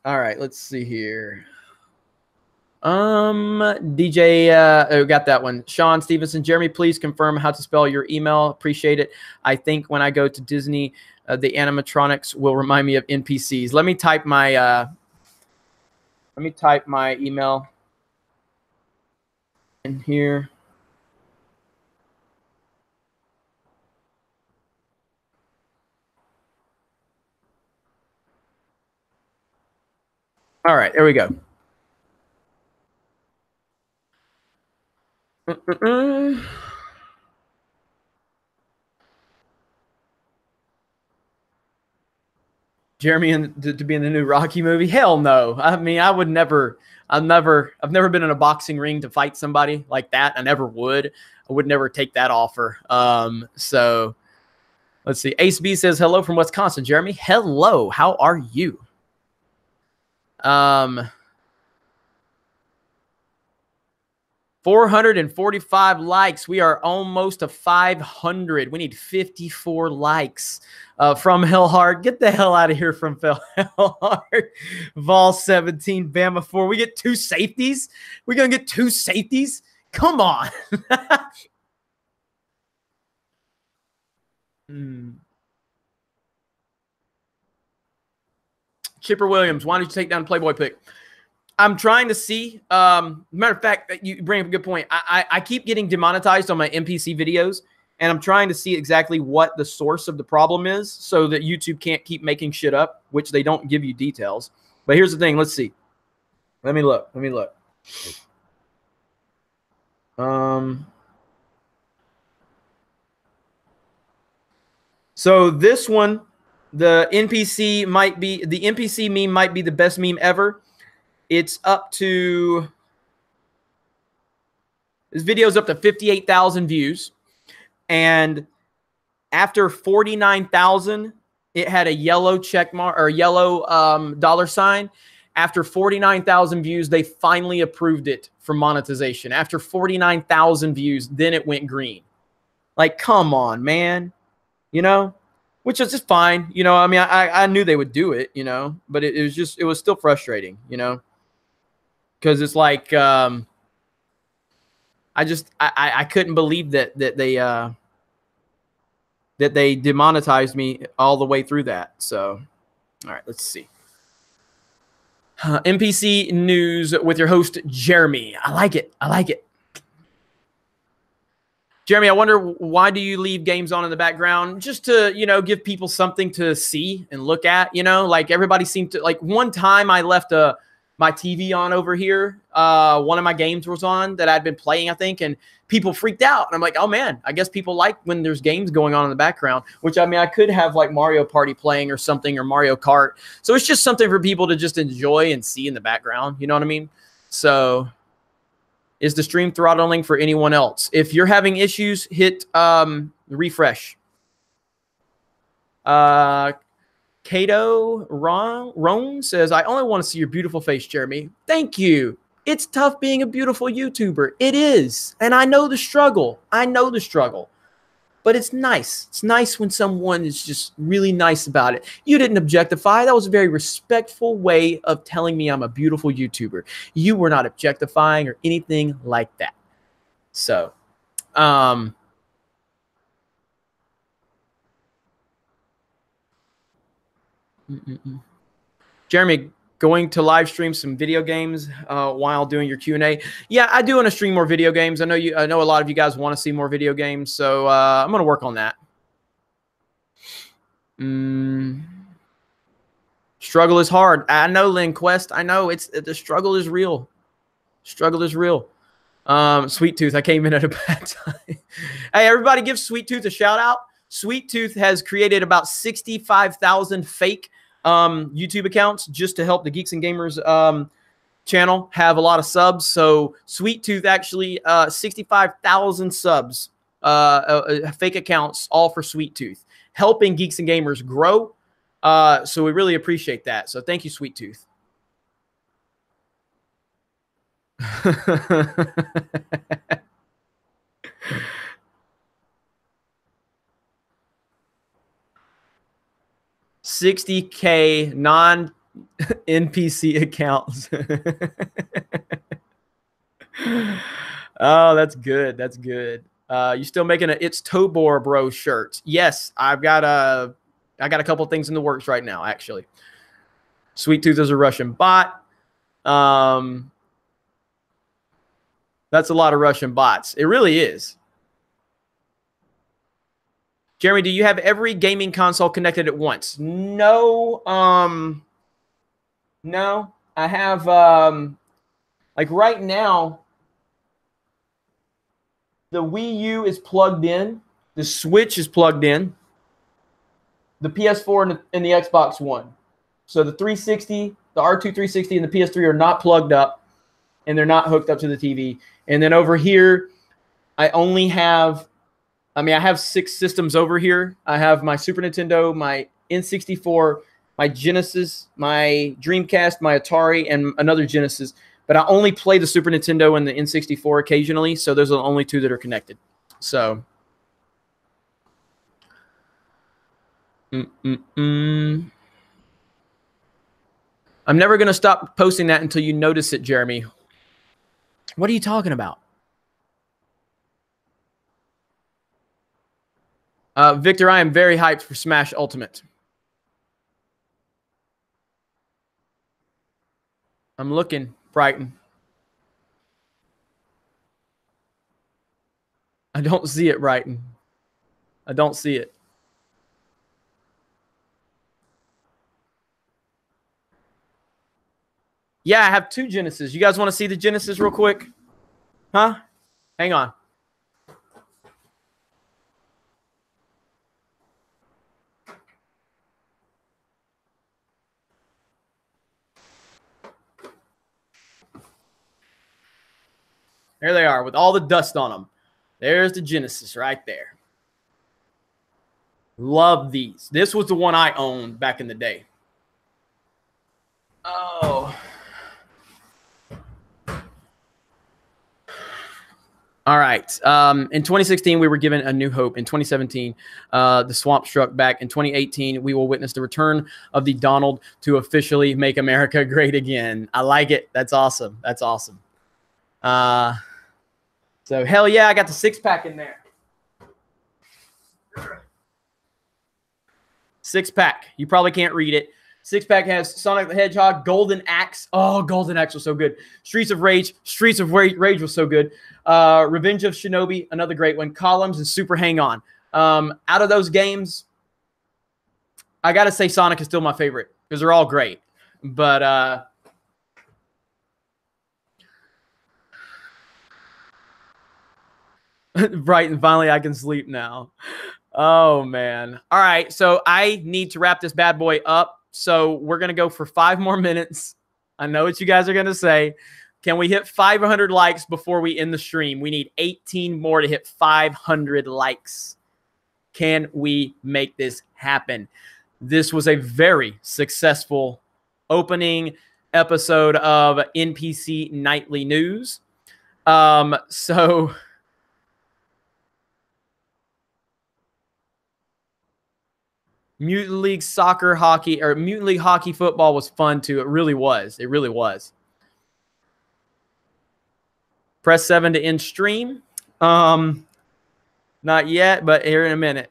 All right, let's see here. DJ, got that one. Sean Stevenson, Jeremy, please confirm how to spell your email. Appreciate it. I think when I go to Disney, the animatronics will remind me of NPCs. Let me type my email in here. All right, there we go. Jeremy to be in the new Rocky movie? Hell no. I mean, I would never. I've never been in a boxing ring to fight somebody like that. I never would. I would never take that offer. So let's see. Ace B says hello from Wisconsin. Jeremy, hello. How are you? 445 likes. We are almost to 500. We need 54 likes from Hellhard. Get the hell out of here from Hellhard. Vol 17, Bama 4. We get 2 safeties? We're going to get 2 safeties? Come on. Chipper Williams, why don't you take down Playboy pick? I'm trying to see. Matter of fact, you bring up a good point. I keep getting demonetized on my NPC videos, and I'm trying to see exactly what the source of the problem is so that YouTube can't keep making shit up, which they don't give you details. But here's the thing. Let's see. Let me look. So this one, the NPC meme might be the best meme ever. It's up to, this video's up to 58,000 views. And after 49,000, it had a yellow check mark or yellow dollar sign. After 49,000 views, they finally approved it for monetization. After 49,000 views, then it went green. Like, come on, man. You know, which is just fine. You know, I mean, I knew they would do it, you know, but it was still frustrating, you know. Because it's like I couldn't believe that they demonetized me all the way through that. So, all right, let's see. NPC news with your host Jeremy. I like it. Jeremy, I wonder why do you leave games on in the background? Just to, you know, give people something to see and look at. You know, like everybody seemed to like. One time I left my TV on over here. One of my games was on that I'd been playing, I think, and people freaked out. And I'm like, oh man, I guess people like when there's games going on in the background, which I mean, I could have like Mario Party playing or something, or Mario Kart. So it's just something for people to just enjoy and see in the background. You know what I mean? So is the stream throttling for anyone else? If you're having issues, hit refresh. Kato Roan says, I only want to see your beautiful face, Jeremy. Thank you. It's tough being a beautiful YouTuber. It is. And I know the struggle. But it's nice. It's nice when someone is just really nice about it. You didn't objectify. That was a very respectful way of telling me I'm a beautiful YouTuber. You were not objectifying or anything like that. So, Jeremy, going to live stream some video games while doing your Q&A. Yeah, I do want to stream more video games. I know a lot of you guys want to see more video games, so I'm going to work on that. Struggle is hard. I know, Lynn Quest. I know the struggle is real. Struggle is real. Sweet Tooth, I came in at a bad time. Hey, everybody give Sweet Tooth a shout out. Sweet Tooth has created about 65,000 fake YouTube accounts just to help the Geeks and Gamers channel have a lot of subs. So Sweet Tooth actually 65,000 subs, fake accounts, all for Sweet Tooth, helping Geeks and Gamers grow. So we really appreciate that. So thank you, Sweet Tooth. $60K non-NPC accounts. Oh, that's good. That's good. You still making a It's Tobor Bro shirt? Yes, I got a couple things in the works right now, actually. Sweet Tooth is a Russian bot. That's a lot of Russian bots. It really is. Jeremy, do you have every gaming console connected at once? No. No. I have like right now, the Wii U is plugged in. The Switch is plugged in. The PS4 and the Xbox One. So the 360, the R2 360 and the PS3 are not plugged up, and they're not hooked up to the TV. And then over here, I only have, I have 6 systems over here. I have my Super Nintendo, my N64, my Genesis, my Dreamcast, my Atari, and another Genesis. But I only play the Super Nintendo and the N64 occasionally, so those are the only 2 that are connected. So, I'm never going to stop posting that until you notice it, Jeremy. What are you talking about? Victor, I am very hyped for Smash Ultimate. I'm looking, Brighton. I don't see it, Brighton. I don't see it. Yeah, I have 2 Genesis. You guys want to see the Genesis real quick? Huh? Hang on. There they are with all the dust on them. There's the Genesis right there. Love these. This was the one I owned back in the day. Oh. All right. In 2016, we were given a new hope. In 2017, the swamp struck back. In 2018, we will witness the return of the Donald to officially make America great again. I like it. That's awesome. That's awesome. So, hell yeah, I got the 6-pack in there. 6-pack. You probably can't read it. 6-pack has Sonic the Hedgehog, Golden Axe. Oh, Golden Axe was so good. Streets of Rage. Streets of Rage was so good. Revenge of Shinobi, another great one. Columns and Super Hang On. Out of those games, I got to say Sonic is still my favorite because they're all great. But Brighton, finally I can sleep now. Oh, man. All right, so I need to wrap this bad boy up. So we're going to go for 5 more minutes. I know what you guys are going to say. Can we hit 500 likes before we end the stream? We need 18 more to hit 500 likes. Can we make this happen? This was a very successful opening episode of NPC Nightly News. So Mutant League soccer, hockey, or Mutant League hockey football was fun too. It really was. It really was. Press 7 to end stream. Not yet, but here in a minute.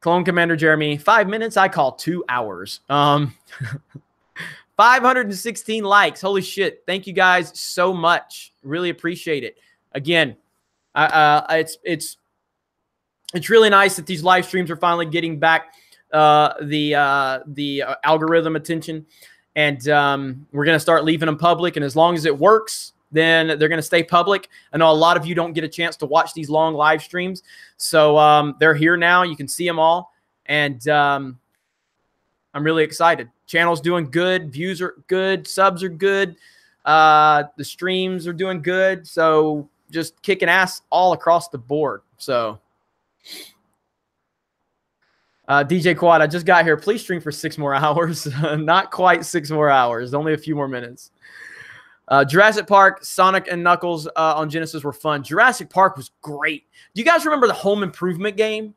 Clone Commander Jeremy, 5 minutes. I call 2 hours. 516 likes. Holy shit. Thank you guys so much. Really appreciate it. Again, it's really nice that these live streams are finally getting back the algorithm attention. And we're going to start leaving them public. And as long as it works, then they're going to stay public. I know a lot of you don't get a chance to watch these long live streams. So they're here now. You can see them all. And I'm really excited. Channel's doing good. Views are good. Subs are good. The streams are doing good. So just kicking ass all across the board. So DJ Quad, I just got here. Please stream for 6 more hours. Not quite 6 more hours. Only a few more minutes. Jurassic Park, Sonic and Knuckles on Genesis were fun. Jurassic Park was great. Do you guys remember the Home Improvement game?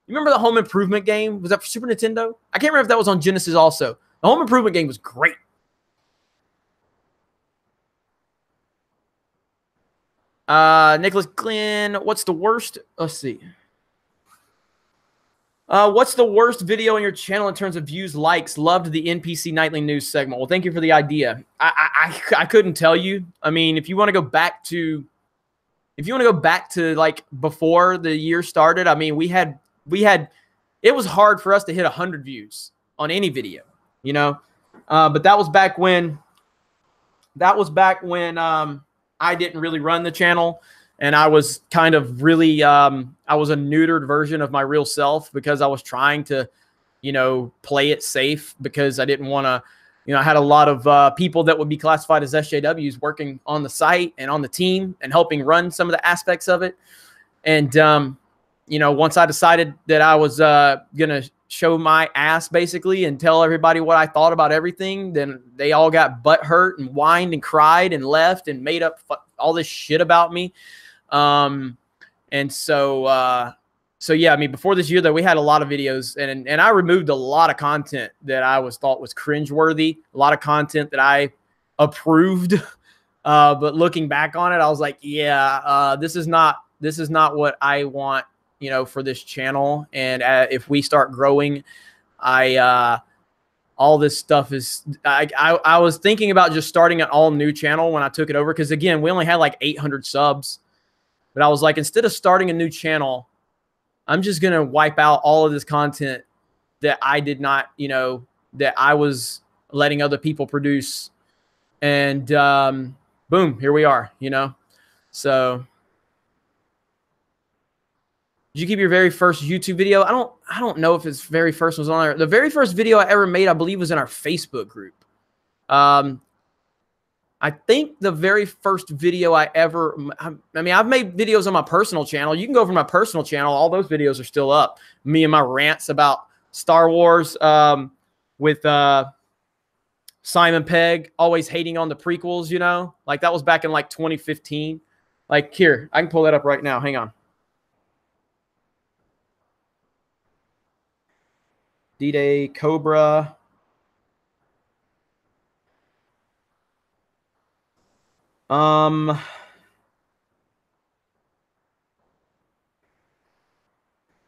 You remember the Home Improvement game? Was that for Super Nintendo? I can't remember if that was on Genesis also. The Home Improvement game was great. Nicholas Glenn, what's the worst? Let's see. What's the worst video on your channel in terms of views, likes? Loved the NPC Nightly News segment. Well, thank you for the idea. I couldn't tell you. I mean, if you want to go back to like before the year started, I mean, we had it was hard for us to hit 100 views on any video, you know. But that was back when I didn't really run the channel. And I was kind of really, I was a neutered version of my real self because I was trying to, you know, play it safe because I didn't want to, you know, I had a lot of people that would be classified as SJWs working on the site and on the team and helping run some of the aspects of it. And, you know, once I decided that I was going to show my ass basically and tell everybody what I thought about everything, then they all got butt hurt and whined and cried and left and made up all this shit about me. And so yeah, I mean, before this year though, we had a lot of videos and I removed a lot of content that I thought was cringeworthy, a lot of content that I approved. But looking back on it, I was like, yeah, this is not what I want, you know, for this channel. And if we start growing, all this stuff is, I was thinking about just starting an all new channel when I took it over. Cause again, we only had like 800 subs. But I was like, instead of starting a new channel, I'm just going to wipe out all of this content that I did not, you know, that I was letting other people produce. And boom, here we are, you know. So did you keep your very first YouTube video? I don't know if his very first was on there. The very first video I ever made, I believe, was in our Facebook group. I think the very first video I mean, I've made videos on my personal channel. You can go over my personal channel. All those videos are still up. Me and my rants about Star Wars with Simon Pegg, always hating on the prequels, you know? Like, that was back in, like, 2015. Like, here, I can pull that up right now. Hang on. D-Day, Cobra.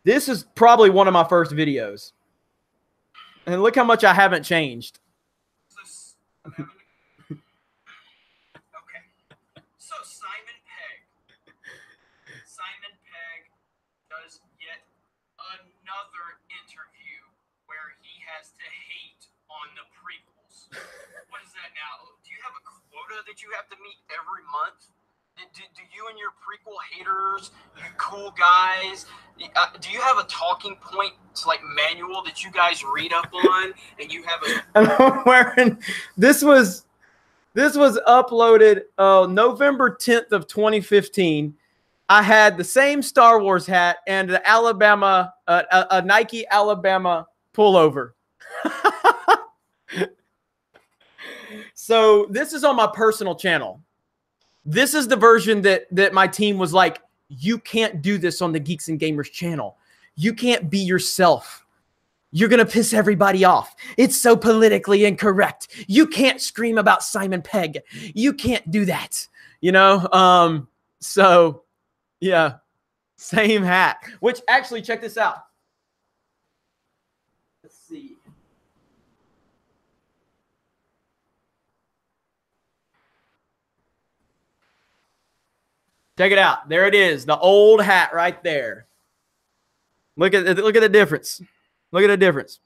This is probably one of my first videos. And look how much I haven't changed. Okay. So Simon Pegg does yet another interview where he has to hate on the prequels. What is that now? Do you have a quota that you have to meet every month? Do you and your prequel haters, you cool guys, do you have a talking point, like, manual that you guys read up on, and you have a... I'm wearing... This was uploaded November 10th of 2015. I had the same Star Wars hat and the Alabama, a Nike Alabama pullover. So this is on my personal channel. This is the version that my team was like, you can't do this on the Geeks and Gamers channel. You can't be yourself. You're going to piss everybody off. It's so politically incorrect. You can't scream about Simon Pegg. You can't do that. You know? So, yeah. Same hat. Which, actually, check this out. Let's see. Check it out. There it is. The old hat right there. Look at the difference. Look at the difference.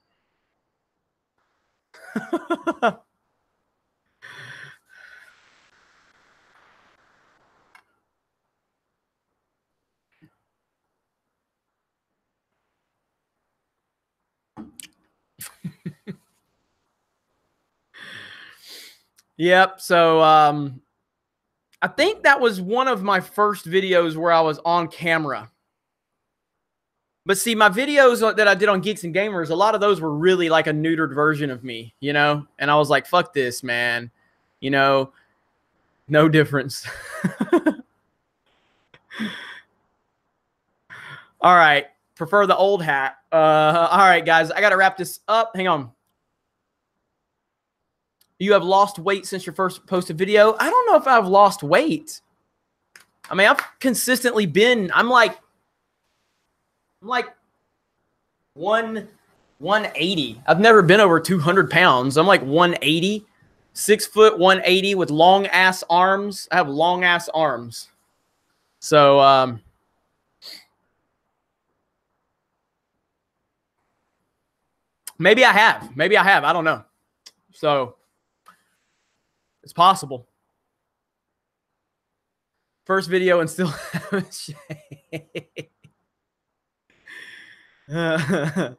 Yep. So I think that was one of my first videos where I was on camera. But see, my videos that I did on Geeks and Gamers, a lot of those were really like a neutered version of me, you know? And I was like, fuck this, man. You know, no difference. All right. Prefer the old hat. All right, guys. I got to wrap this up. Hang on. You have lost weight since your first posted video. I don't know if I've lost weight. I mean, I've consistently been, I'm like 180. I've never been over 200 pounds. I'm like 180, 6 foot, 180 with long ass arms. I have long ass arms. So, maybe I have. Maybe I have. I don't know. So, it's possible. First video and still have shade. All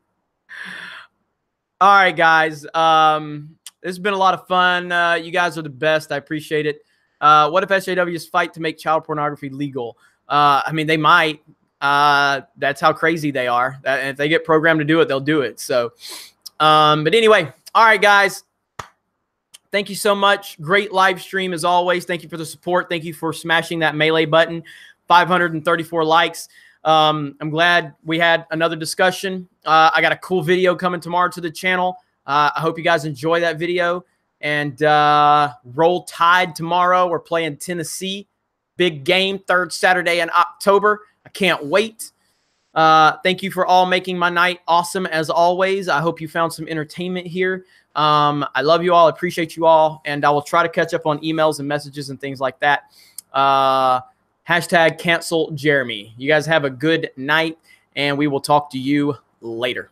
right, guys. This has been a lot of fun. You guys are the best. I appreciate it. What if SJWs fight to make child pornography legal? I mean, they might. That's how crazy they are. And if they get programmed to do it, they'll do it. So, but anyway, all right, guys. Thank you so much. Great live stream as always. Thank you for the support. Thank you for smashing that melee button. 534 likes. I'm glad we had another discussion. I got a cool video coming tomorrow to the channel. I hope you guys enjoy that video. And Roll Tide tomorrow. We're playing Tennessee. Big game, 3rd Saturday in October. I can't wait. Thank you for all making my night awesome as always. I hope you found some entertainment here. I love you all. I appreciate you all. And I will try to catch up on emails and messages and things like that. Hashtag cancel Jeremy. You guys have a good night, and we will talk to you later.